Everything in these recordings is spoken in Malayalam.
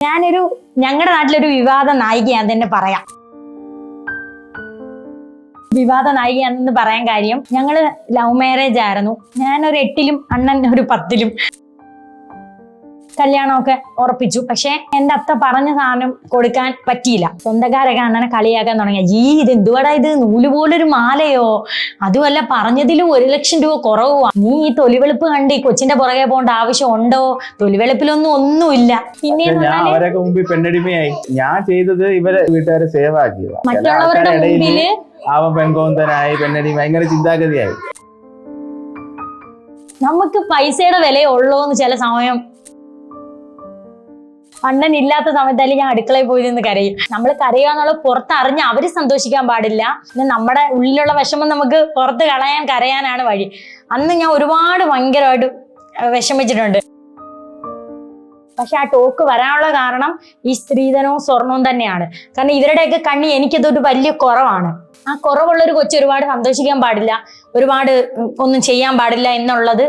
ഞങ്ങളുടെ നാട്ടിലൊരു വിവാദ നായികയാന്ന് തന്നെ പറയാം. വിവാദ നായികയാണെന്ന് പറയാൻ കാര്യം, ഞങ്ങള് ലവ് മാരേജ് ആയിരുന്നു. ഞാനൊരു 8-ലും അണ്ണൻ ഒരു 10-ലും കല്യാണമൊക്കെ ഉറപ്പിച്ചു. പക്ഷെ എന്റെ അത്ത പറഞ്ഞ സാധനം കൊടുക്കാൻ പറ്റിയില്ല. സ്വന്തക്കാരൊക്കെ അണ്ണനെ കളിയാക്കാൻ തുടങ്ങിയ, ഇത് എന്തുവാടാ ഇത്, നൂലുപോലൊരു മാലയോ, അതുമല്ല പറഞ്ഞതിലും 1 ലക്ഷം രൂപ കുറവാ, നീ ഈ തൊലിവെളുപ്പ് കണ്ട് ഈ കൊച്ചിന്റെ പുറകെ പോകേണ്ട ആവശ്യം ഉണ്ടോ, തൊലിവെളുപ്പിലൊന്നും ഒന്നുമില്ല. പിന്നെ അവരൊക്കെ മുമ്പിൽ പെണ്ണടിമയായി. ഞാൻ ചെയ്തത് ഇവരെ വീട്ടുകാരെ സേവ് ആക്കിയത്. മറ്റുള്ളവരുടെ മുമ്പില് അവൻ പെൺകോന്തനായി, പെണ്ണടി ഭയങ്കര ചിന്താഗതിയായി. നമുക്ക് പൈസയുടെ വില ഉള്ളൂന്ന് ചില സമയം. അണ്ണൻ ഇല്ലാത്ത സമയത്തായാലും ഞാൻ അടുക്കളയിൽ പോയി നിന്ന് കരയും. നമ്മൾ കരയുക പുറത്തറിഞ്ഞ് അവര് സന്തോഷിക്കാൻ പാടില്ല. പിന്നെ നമ്മുടെ ഉള്ളിലുള്ള വിഷമം നമുക്ക് പുറത്ത് കരയാനാണ് വഴി. അന്ന് ഞാൻ ഒരുപാട് ഭയങ്കരമായിട്ട് വിഷമിച്ചിട്ടുണ്ട്. പക്ഷെ ആ ടോക്ക് വരാനുള്ള കാരണം ഈ സ്ത്രീധനവും സ്വർണവും തന്നെയാണ്. കാരണം ഇവരുടെയൊക്കെ കണ്ണി എനിക്കതൊരു വലിയ കുറവാണ്. ആ കുറവുള്ളൊരു കൊച്ചു ഒരുപാട് സന്തോഷിക്കാൻ പാടില്ല, ഒരുപാട് ഒന്നും ചെയ്യാൻ പാടില്ല എന്നുള്ളത്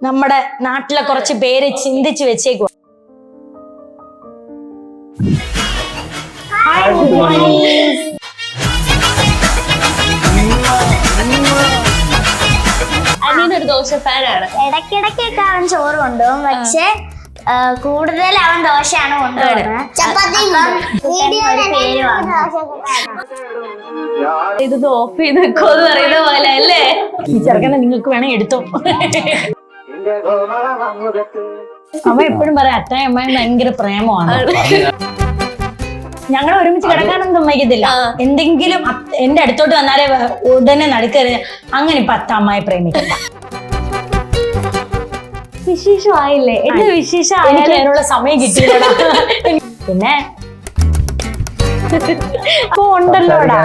നമ്മുടെ നാട്ടിലെ കുറച്ച് പേര് ചിന്തിച്ച് വെച്ചേക്കുക. അനിയനൊരു ദോശ ഫാനാണ്. ഇടയ്ക്കിടയ്ക്കൊക്കെ അവൻ ചോറ് കൊണ്ടുപോകും, പക്ഷെ കൂടുതൽ അവൻ ദോശയാണ് കൊണ്ടുപോകുന്നത്. ഇത് ഓഫ് ചെയ്ത് വെക്കോന്ന് പറയുന്ന പോലെ അല്ലേ? ഈ ചെറുക്കനെ നിങ്ങൾക്ക് വേണേ എടുത്തോ. അവ എപ്പോഴും പറയാം അച്ഛനും അമ്മയും ഭയങ്കര പ്രേമമാണ്. ഞങ്ങൾ ഒരുമിച്ച് കിടക്കാനൊന്നും സമ്മതിക്കത്തില്ല. എന്തെങ്കിലും എന്റെ അടുത്തോട്ട് വന്നാലേ ഉടനെ നടുക്കരുത്. അങ്ങനെ ഇപ്പൊ അമ്മയെ പ്രേമിക്കണ്ട. വിശേഷമായില്ലേ? എന്റെ വിശേഷം എനിക്ക് അതിനുള്ള സമയം കിട്ടിയില്ല. പിന്നെ ഇപ്പൊ ഉണ്ടല്ലോടാ.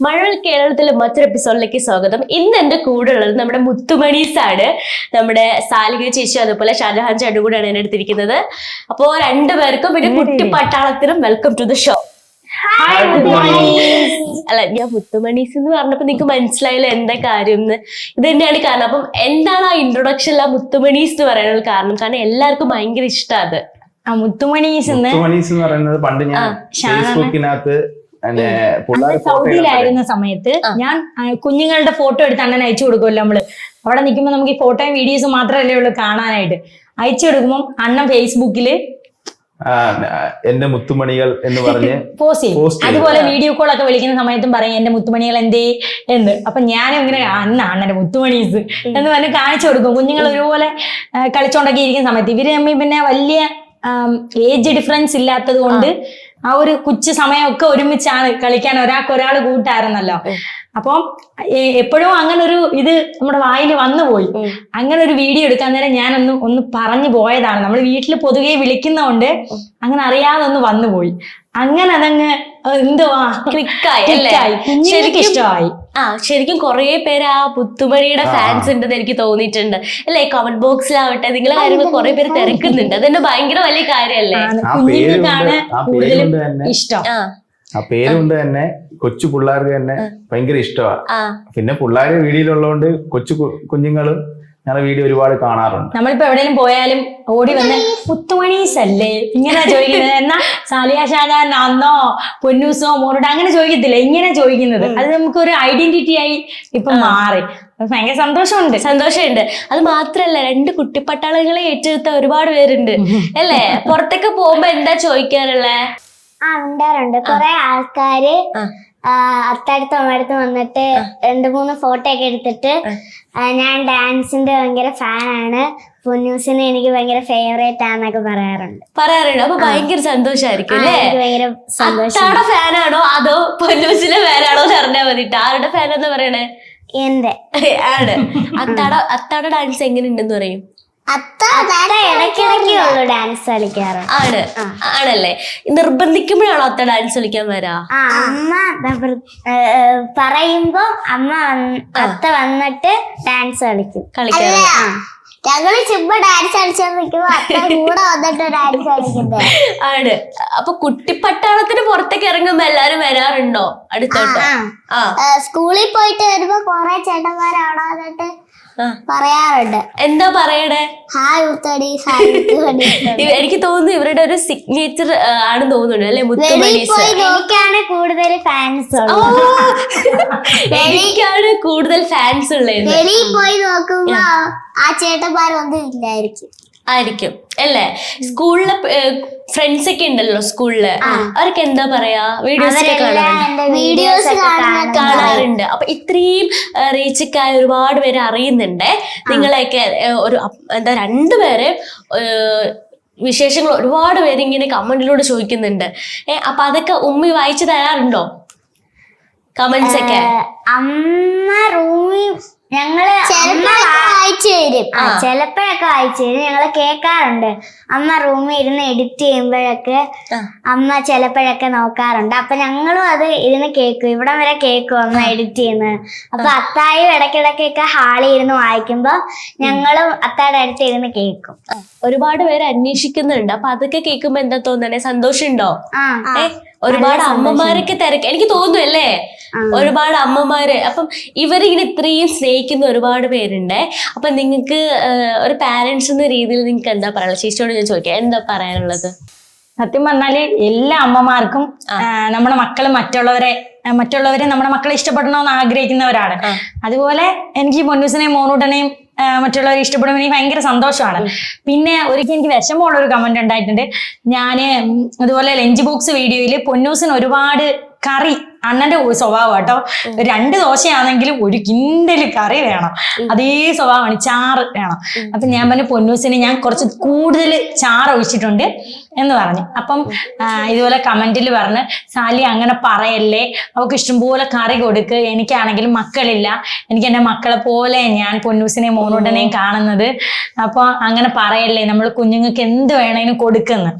മഴവിൽ കേരളത്തിലെ മറ്റൊരു എപ്പിസോഡിലേക്ക് സ്വാഗതം. ഇന്ന് എന്റെ കൂടെ ഉള്ളത് നമ്മുടെ മുത്തുമണീസ് ആണ്. നമ്മുടെ സാലിക ചേച്ചി അതുപോലെ ഷാജഹാൻ ചേട്ടൻ കൂടെയാണ് എന്നെ എടുത്തിരിക്കുന്നത്. അപ്പോ രണ്ടുപേർക്കും പിന്നെ കുട്ടിപ്പട്ടാളത്തിനും വെൽക്കം ടു ദ ഷോ. അല്ല, ഞാൻ മുത്തുമണീസ് എന്ന് പറഞ്ഞപ്പോ നിങ്ങൾക്ക് മനസ്സിലായല്ലോ എന്താ കാര്യം എന്ന്. ഇത് തന്നെയാണ് കാരണം. അപ്പം എന്താണ് ആ ഇൻട്രൊഡക്ഷൻ ആ മുത്തുമണീസ് എന്ന് പറയാനുള്ള കാരണം? കാരണം എല്ലാവർക്കും ഭയങ്കര ഇഷ്ടം അത്. മുത്തുമണീസ് എന്ന് പറയുന്നത് പണ്ട് ഞാൻ ഫേസ്ബുക്കിനകത്ത് സൗദിയിലായിരുന്ന സമയത്ത് ഞാൻ കുഞ്ഞുങ്ങളുടെ ഫോട്ടോ എടുത്ത് അണ്ണൻ അയച്ചു കൊടുക്കുമല്ലോ. നമ്മള് അവിടെ നിൽക്കുമ്പോൾ നമുക്ക് ഈ ഫോട്ടോയും വീഡിയോസും മാത്രമല്ലേ ഉള്ളൂ കാണാനായിട്ട്. അയച്ചു കൊടുക്കുമ്പോൾ അണ്ണൻ ഫേസ്ബുക്കില് എന്റെ മുത്തുമണികൾ എന്ന് പറഞ്ഞ് പോസ്റ്റ് ചെയ്യും. അതുപോലെ വീഡിയോ കോൾ ഒക്കെ വിളിക്കുന്ന സമയത്തും പറയും എന്റെ മുത്തുമണികൾ എന്തേ എന്ന്. അപ്പൊ ഞാനും ഇങ്ങനെ അണ്ണന്റെ മുത്തുമണീസ് എന്ന് പറഞ്ഞ് കാണിച്ചു കൊടുക്കും. കുഞ്ഞുങ്ങൾ ഒരുപോലെ കളിച്ചോണ്ടൊക്കെ ഇരിക്കുന്ന സമയത്ത് ഇവര് തമ്മിൽ പിന്നെ വലിയ ഏജ് ഡിഫറൻസ് ഇല്ലാത്തത് കൊണ്ട് ആ ഒരു കൊച്ചു സമയമൊക്കെ ഒരുമിച്ചാണ് കളിക്കാൻ. ഒരാൾ കൂട്ടായിരുന്നല്ലോ. അപ്പം എപ്പോഴും അങ്ങനെ ഒരു ഇത് നമ്മുടെ വായിൽ വന്നുപോയി. അങ്ങനെ ഒരു വീഡിയോ എടുക്കാൻ നേരം ഞാനൊന്ന് പറഞ്ഞു പോയതാണ്. നമ്മൾ വീട്ടിൽ പൊതുവെ വിളിക്കുന്നതുകൊണ്ട് അങ്ങനെ അറിയാതെ ഒന്ന് വന്നുപോയി. അങ്ങനെ അതങ്ങ് എന്തുവാ ക്ലിക്കായി. കുഞ്ഞിലേക്ക് ഇഷ്ടമായി. ശരിക്കും കുറെ പേര് ആ മുത്തുമണിയുടെ ഫാൻസ് ഉണ്ടെന്ന് എനിക്ക് തോന്നിയിട്ടുണ്ട് അല്ലെ? കമന്റ് ബോക്സിലാവട്ടെ നിങ്ങളെ കാര്യങ്ങൾ കുറെ പേര് തിരക്കുന്നുണ്ട്. അതെന്നെ ഭയങ്കര വലിയ കാര്യല്ലേ? കുഞ്ഞുങ്ങൾക്കാണ് കൂടുതലും ഇഷ്ടം. ആ പേരുകൊണ്ട് തന്നെ കൊച്ചു പിള്ളേർക്ക് തന്നെ ഭയങ്കര ഇഷ്ടമാണ്. പിന്നെ പിള്ളേര് വീഡിയോയിലുള്ളതുകൊണ്ട് കൊച്ചു കുഞ്ഞുങ്ങളും ഞങ്ങളുടെ വീഡിയോ ഒരുപാട് കാണാറുണ്ട്. നമ്മളിപ്പോ എവിടെയെങ്കിലും പോയാലും ഓടി വന്ന് മുത്തുമണീസ് അല്ലേ ഇങ്ങനെ ചോദിക്കുന്നത്. എന്നാ സാലിയ ഷാജഹാൻ അന്നോ പൊന്നൂസോ മോനോട് അങ്ങനെ ചോദിക്കത്തില്ല, ഇങ്ങനെ ചോദിക്കുന്നത്. അത് നമുക്കൊരു ഐഡന്റിറ്റി ആയി ഇപ്പൊ മാറി. ഭയങ്കര സന്തോഷമുണ്ട്. അത് മാത്രല്ല, 2 കുട്ടിപ്പട്ടാളങ്ങളെ ഏറ്റെടുത്ത ഒരുപാട് പേരുണ്ട് അല്ലേ? പുറത്തൊക്കെ പോകുമ്പോ എന്താ ചോദിക്കാറുള്ളേ? ഉണ്ടാറുണ്ട് കുറെ ആൾക്കാര് അത്തടുത്ത് അമ്മടുത്ത് വന്നിട്ട് 2-3 ഫോട്ടോ ഒക്കെ എടുത്തിട്ട് ഞാൻ ഡാൻസിന്റെ ഭയങ്കര ഫാനാണ്, പൊന്നൂസിനെ എനിക്ക് ഭയങ്കര ഫേവറേറ്റ് ആന്നൊക്കെ പറയാറുണ്ട്. അപ്പൊ ഭയങ്കര സന്തോഷമായിരിക്കും അല്ലേ? ഭയങ്കര അത്താടെ ഫാനാണോ അതോ പൊന്നൂസിന്റെ ഫാനാണോ എന്ന് അറിഞ്ഞാൽ മതിട്ട്. ആരുടെ ഫാൻ എന്ന് പറയണേ? എന്റെ ആണ്. അത്താടെ ഡാൻസ് എങ്ങനെ ഉണ്ടെന്ന് പറയും? ഇടയ്ക്കിടയ്ക്കുള്ളൂ ഡാൻസ് കളിക്കാറ്. ആണല്ലേ? നിർബന്ധിക്കുമ്പോഴാണോ അത്ത ഡാൻസ് കളിക്കാൻ വരാ? അമ്മ പറയുമ്പോ അത്ത വന്നിട്ട് ഡാൻസ് കളിക്കും. ഞങ്ങള് ചുമ്മാ ഡാൻസ് കളിച്ചോണ്ടിരിക്കുമ്പോ അത്ര കൂടെ വന്നിട്ട് ഡാൻസ് കളിക്കുന്നത് ആണ്. അപ്പൊ കുട്ടിപ്പട്ടാളത്തിന് പുറത്തേക്ക് ഇറങ്ങുമ്പോ എല്ലാരും വരാറുണ്ടോ അടുത്തോട്ട്? സ്കൂളിൽ പോയിട്ട് വരുമ്പോ കൊറേ ചേട്ടന്മാരവിടെ വന്നിട്ട് പറയാറുണ്ട്. എന്താ പറയണേ? ഹായ് ഉത്തടി, ഹായ് ഉത്തടി. എനിക്ക് തോന്നുന്നു ഇവരുടെ ഒരു സിഗ്നേച്ചർ ആണ് തോന്നുന്നു അല്ലെ മുത്തുമണീസ്. എനിക്കാണ് കൂടുതൽ ഫാൻസ് എനിക്കാണ് കൂടുതൽ ഫാൻസ് ഉള്ളത്. വെളിയിൽ പോയി നോക്കുമ്പോ ആ ചേട്ടന്മാരൊന്നും ഇല്ലായിരിക്കും ആയിരിക്കും അല്ലേ? സ്കൂളിലെ ഫ്രണ്ട്സ് ഒക്കെ ഉണ്ടല്ലോ സ്കൂളില്, അവർക്ക് എന്താ പറയാ, വീഡിയോസ് കാണാറുണ്ട്. അപ്പൊ ഇത്രയും റീച്ചൊക്കെയായ ഒരുപാട് പേര് അറിയുന്നുണ്ട് നിങ്ങളെയൊക്കെ. ഒരു എന്താ രണ്ടുപേരെ വിശേഷങ്ങൾ ഒരുപാട് പേര് ഇങ്ങനെ കമന്റിലൂടെ ചോദിക്കുന്നുണ്ട്. അപ്പൊ അതൊക്കെ ഉമ്മി വായിച്ചു തരാറുണ്ടോ കമന്റ്സ് ഒക്കെ? അമ്മ റൂമിൽ ഞങ്ങള് വായിച്ചു തരും, ചിലപ്പോഴൊക്കെ വായിച്ചു തരും. ഞങ്ങള് കേൾക്കാറുണ്ട്. അമ്മ റൂമിൽ ഇരുന്ന് എഡിറ്റ് ചെയ്യുമ്പോഴൊക്കെ അമ്മ ചിലപ്പോഴൊക്കെ നോക്കാറുണ്ട്. അപ്പൊ ഞങ്ങളും അത് ഇരുന്ന് കേൾക്കും. ഇവിടം വരെ കേൾക്കും അമ്മ എഡിറ്റ് ചെയ്യുന്നത്. അപ്പൊ അത്തായും ഇടയ്ക്കിടയ്ക്കൊക്കെ ഹാളിൽ ഇരുന്ന് വായിക്കുമ്പോ ഞങ്ങളും അത്തായുടെ അടുത്ത് ഇരുന്ന് കേൾക്കും. ഒരുപാട് പേര് അന്വേഷിക്കുന്നുണ്ട്. അപ്പൊ അതൊക്കെ കേൾക്കുമ്പോ എന്താ തോന്നണേ? സന്തോഷമുണ്ടോ? ഒരുപാട് അമ്മമാരൊക്കെ തിരക്ക് എനിക്ക് തോന്നുന്നു അല്ലേ? ഒരുപാട് അമ്മമാര്. അപ്പം ഇവരിങ്ങനെ ഇത്രയും സ്നേഹിക്കുന്ന ഒരുപാട് പേരുണ്ട്. അപ്പൊ നിങ്ങക്ക് ഒരു പാരന്റ്സ് എന്ന രീതിയിൽ നിങ്ങൾക്ക് എന്താ പറയാനുള്ളത്? ചേച്ചിയോട് ഞാൻ ചോദിക്കാം, എന്താ പറയാനുള്ളത്? സത്യം പറഞ്ഞാല് എല്ലാ അമ്മമാർക്കും നമ്മുടെ മക്കള് മറ്റുള്ളവരെ നമ്മുടെ മക്കളെ ഇഷ്ടപ്പെടണമെന്ന് ആഗ്രഹിക്കുന്നവരാണ്. അതുപോലെ എനിക്ക് പൊന്നൂസിനെയും മോനൂട്ടനെയും മറ്റുള്ളവരെ ഇഷ്ടപ്പെടുമ്പോൾ എനിക്ക് ഭയങ്കര സന്തോഷമാണ്. പിന്നെ ഒരിക്കൽ എനിക്ക് വിഷമമുള്ള ഒരു കമന്റ് ഉണ്ടായിട്ടുണ്ട്. ഞാന് അതുപോലെ ലഞ്ച് ബോക്സ് വീഡിയോയിൽ പൊന്നൂസിന് ഒരുപാട് കറി, അണ്ണന്റെ സ്വഭാവം കേട്ടോ, 2 ദോശയാണെങ്കിലും 1 കിൻഡല് കറി വേണം, അതേ സ്വഭാവമാണ്, ചാറ് വേണം. അപ്പൊ ഞാൻ പറഞ്ഞു പൊന്നൂസിന് ഞാൻ കുറച്ച് കൂടുതൽ ചാറ് ഒഴിച്ചിട്ടുണ്ട് എന്ന് പറഞ്ഞു. അപ്പം ഇതുപോലെ കമന്റിൽ പറഞ്ഞ് സാലി അങ്ങനെ പറയല്ലേ, അവൾക്ക് ഇഷ്ടംപോലെ കറി കൊടുക്ക്, എനിക്കാണെങ്കിലും മക്കളില്ല, എനിക്ക് എൻ്റെ മക്കളെ പോലെ ഞാൻ പൊന്നൂസിനെയും മോനൂട്ടനെയും കാണുന്നത്, അപ്പൊ അങ്ങനെ പറയല്ലേ, നമ്മൾ കുഞ്ഞുങ്ങൾക്ക് എന്ത് വേണേലും കൊടുക്കുന്നു.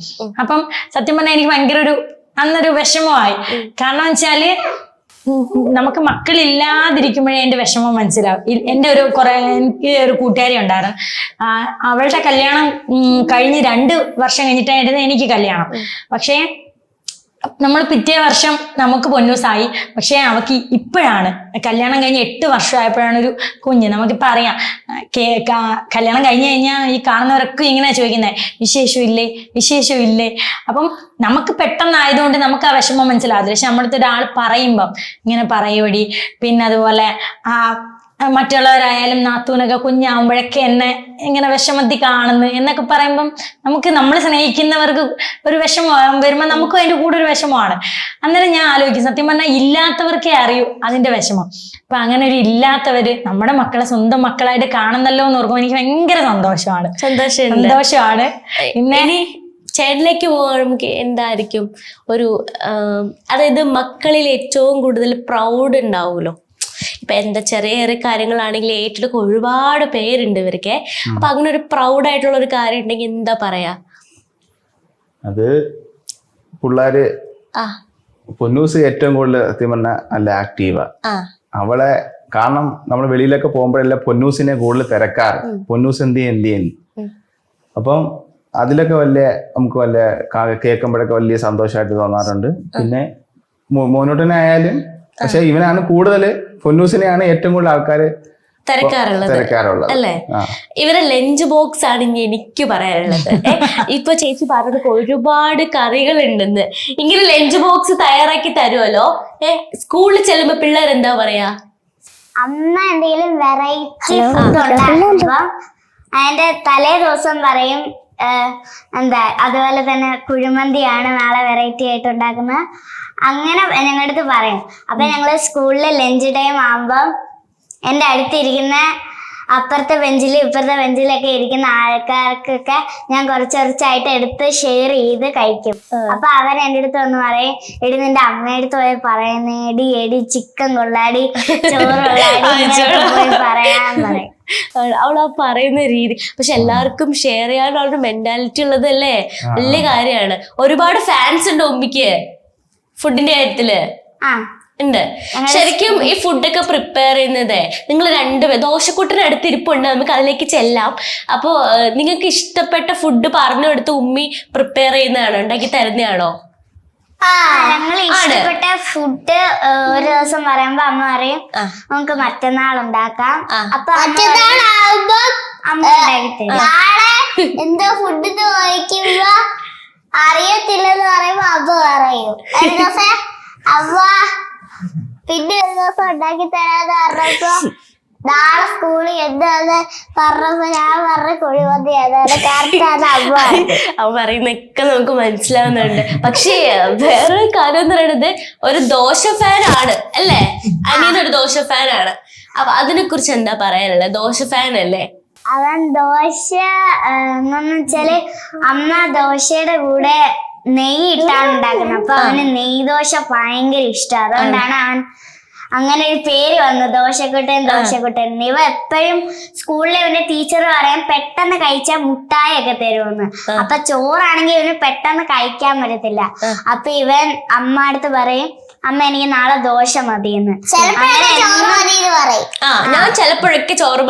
അപ്പം സത്യം പറഞ്ഞാൽ എനിക്ക് ഭയങ്കര അന്നൊരു വിഷമമായി. കാരണം വെച്ചാല് നമുക്ക് മക്കളില്ലാതിരിക്കുമ്പോഴേ എൻ്റെ വിഷമം മനസ്സിലാവും. എൻ്റെ എനിക്ക് ഒരു കൂട്ടുകാരി ഉണ്ടായിരുന്നു. അവളുടെ കല്യാണം കഴിഞ്ഞ് 2 വർഷം കഴിഞ്ഞിട്ടായിരുന്നു എനിക്ക് കല്യാണം. പക്ഷേ നമ്മൾ പിറ്റേ വർഷം നമുക്ക് പൊന്നൂസായി. പക്ഷെ അവക്ക് ഇപ്പോഴാണ് കല്യാണം കഴിഞ്ഞ് 8 വർഷമായപ്പോഴാണ് ഒരു കുഞ്ഞ്. നമുക്കിപ്പോ അറിയാം, കല്യാണം കഴിഞ്ഞു കഴിഞ്ഞാൽ ഈ കാണുന്നവരൊക്കെ ഇങ്ങനെ ചോദിക്കുന്നത് വിശേഷം ഇല്ലേ. അപ്പം നമുക്ക് പെട്ടെന്നായതുകൊണ്ട് നമുക്ക് ആ വിഷമം മനസ്സിലാവില്ല. പക്ഷെ നമ്മളടുത്ത് ഒരാൾ പറയുമ്പം ഇങ്ങനെ പറയുവടി, പിന്നെ അതുപോലെ മറ്റുള്ളവരായാലും നാത്തൂനൊക്കെ കുഞ്ഞാവുമ്പോഴൊക്കെ എന്നെ ഇങ്ങനെ വിഷമത്തിൽ കാണുന്നു എന്നൊക്കെ പറയുമ്പം നമ്മൾ സ്നേഹിക്കുന്നവർക്ക് ഒരു വിഷമം വരുമ്പോൾ നമുക്കും അതിന്റെ കൂടെ ഒരു വിഷമമാണ്. അന്നേരം ഞാൻ ആലോചിക്കും, സത്യം പറഞ്ഞാൽ ഇല്ലാത്തവർക്കേ അറിയൂ അതിന്റെ വിഷമം. അപ്പൊ അങ്ങനെ ഒരു ഇല്ലാത്തവര് നമ്മുടെ മക്കളെ സ്വന്തം മക്കളായിട്ട് കാണുന്നല്ലോ എന്ന് ഓർക്കുമ്പോൾ എനിക്ക് ഭയങ്കര സന്തോഷമാണ്. പിന്നെ ചേട്ടനിലേക്ക് പോകുമ്പോൾ എന്തായിരിക്കും അതായത് മക്കളിൽ ഏറ്റവും കൂടുതൽ പ്രൗഡ് ഉണ്ടാവുമല്ലോ. ഇപ്പൊ എന്താ ചെറിയ കാര്യങ്ങളാണെങ്കിൽ ഏറ്റെടുക്കാൻ ഒരുപാട് പേരുണ്ട് ഇവർക്ക്. അപ്പൊ അങ്ങനെ ഒരു പ്രൗഡായിട്ടുള്ള ഒരു കാര്യം ഉണ്ടെങ്കിൽ എന്താ പറയാ? അത് പിള്ളേര് പൊന്നൂസ് ഏറ്റവും കൂടുതൽ സത്യം പറഞ്ഞാൽ നല്ല ആക്റ്റീവാ. അവളെ കാരണം നമ്മൾ വെളിയിലൊക്കെ പോകുമ്പോഴെല്ലാം പൊന്നൂസിനെ കൂടുതൽ തിരക്കാറ്, പൊന്നൂസ് എന്ത് ചെയ്യുന്നു. അപ്പം അതിലൊക്കെ നമുക്ക് കേൾക്കുമ്പോഴൊക്കെ വലിയ സന്തോഷമായിട്ട് തോന്നാറുണ്ട്. പിന്നെ മോനൂട്ടനായാലും, പക്ഷെ ഇവനാണ് കൂടുതൽ, പൊന്നൂസിനെയാണ് ഏറ്റവും കൂടുതൽ ആൾക്കാര് തിരക്കാറുള്ളത് അല്ലേ? ഇവരെ ലഞ്ച് ബോക്സ് ആണ് എനിക്ക് പറയാനുള്ളത്. ഇപ്പൊ ചേച്ചി പറഞ്ഞത് ഒരുപാട് കറികൾ ഉണ്ടെന്ന്. ഇങ്ങനെ ലഞ്ച് ബോക്സ് തയ്യാറാക്കി തരുമല്ലോ. സ്കൂളിൽ ചെല്ലുമ്പോ പിള്ളേർ എന്താ പറയാ? അമ്മ എന്തെങ്കിലും വെറൈറ്റി ഫുഡ് ഉണ്ടാക്കുമ്പോ അതിന്റെ തലേ ദിവസം പറയും അതുപോലെ തന്നെ കുഴിമന്തിയാണ് നാളെ വെറൈറ്റി ആയിട്ട് ഉണ്ടാക്കുന്നത്, അങ്ങനെ ഞങ്ങളുടെ അടുത്ത് പറയും. അപ്പൊ ഞങ്ങള് സ്കൂളിലെ ലഞ്ച് ടൈം ആകുമ്പോ എൻ്റെ അടുത്തിരിക്കുന്ന അപ്പുറത്തെ ബെഞ്ചിലും ഇപ്പുറത്തെ ബെഞ്ചിലൊക്കെ ഇരിക്കുന്ന ആൾക്കാർക്കൊക്കെ ഞാൻ കുറച്ചായിട്ട് എടുത്ത് ഷെയർ ചെയ്ത് കഴിക്കും. അപ്പൊ അവൻ എൻ്റെ അടുത്ത് വന്ന് പറയും, എടി നിന്റെ അമ്മയടുത്ത് പോയി പറയുന്നേടി, എടി ചിക്കൻ കൊള്ളാടി, ചോറ് കൊള്ളാടി പോയി പറയാൻ പറയും. അവളാ പറയുന്ന രീതി. പക്ഷെ എല്ലാവർക്കും ഷെയർ ചെയ്യാനുള്ള ഒരു മെന്റാലിറ്റി ഉള്ളതല്ലേ, വലിയ കാര്യമാണ്. ഒരുപാട് ഫാൻസ് ഉണ്ട് ഉമ്മിക്ക് ഫുഡിന്റെ കാര്യത്തില് ഉണ്ട്. ശരിക്കും ഈ ഫുഡൊക്കെ പ്രിപ്പയർ ചെയ്യുന്നത് നിങ്ങൾ രണ്ടുപേർ ദോശക്കൂട്ടിന് അടുത്തിരിപ്പുണ്ട്, നമുക്ക് അതിലേക്ക് ചെല്ലാം. അപ്പോ നിങ്ങൾക്ക് ഇഷ്ടപ്പെട്ട ഫുഡ് പറഞ്ഞു കൊടുത്ത് ഉമ്മി പ്രിപ്പയർ ചെയ്യുന്നതാണോ, ഉണ്ടാക്കി തരുന്നതാണോ? ഞങ്ങൾ ഇഷ്ടപ്പെട്ട ഫുഡ് ഒരു ദിവസം പറയുമ്പോ അമ്മ പറയും നമുക്ക് മറ്റന്നാൾ ഉണ്ടാക്കാം. അപ്പൊ മറ്റന്നാളാകുമ്പോ അമ്മ ഉണ്ടാക്കി തരും. നാളെ എന്തോ ഫുഡ് ചോദിക്കുമ്പോ അറിയത്തില്ലെന്ന് പറയുമ്പോ അമ്മ പറയും. ഒരു ദിവസം അമ്മ പിന്നെ ഒരു ദിവസം ഉണ്ടാക്കി തരാന്ന് പറഞ്ഞപ്പോ നാളെ സ്കൂളിൽ എന്താന്ന് പറഞ്ഞപ്പോ ഞാൻ പറഞ്ഞ കുഴിമന്തി അതാണ് കറക്റ്റാണ് അമ്മ. അവ പറയുന്നൊക്കെ നമുക്ക് മനസ്സിലാവുന്നുണ്ട്. പക്ഷേ വേറൊരു കാര്യം എന്ന് പറയുന്നത് ഒരു ദോശ ഫാൻ ആണ് അല്ലേ? അനിയനൊരു ദോശ ഫാൻ ആണ്. അപ്പൊ അതിനെ കുറിച്ച് എന്താ പറയാനുള്ളത്? ദോശ ഫാൻ അല്ലേ അവൻ? ദോശ എന്നു വെച്ചാല് അമ്മ ദോശയുടെ കൂടെ നെയ്യ് ഇട്ടാണ് ഉണ്ടാക്കുന്നത്. അപ്പൊ അവന് നെയ്യ് ദോശ ഭയങ്കര ഇഷ്ടം. അതുകൊണ്ടാണ് അവൻ അങ്ങനെ ഒരു പേര് വന്നത്, ദോശക്കുട്ടൻ ദോശക്കുട്ടൻ. ഇവ എപ്പോഴും സ്കൂളിൽ ഇവന്റെ ടീച്ചർ പറയാൻ പെട്ടെന്ന് കഴിച്ചാൽ മുട്ടായി ഒക്കെ തരുമെന്ന്. അപ്പൊ ചോറാണെങ്കിൽ ഇവന് പെട്ടെന്ന് കഴിക്കാൻ പറ്റത്തില്ല. അപ്പൊ ഇവൻ അമ്മ അടുത്ത് പറയും അമ്മ എനിക്ക് നാളെ ദോശ മതിയെന്ന്. ഞാൻ ചിലപ്പോഴൊക്കെ ചോറ്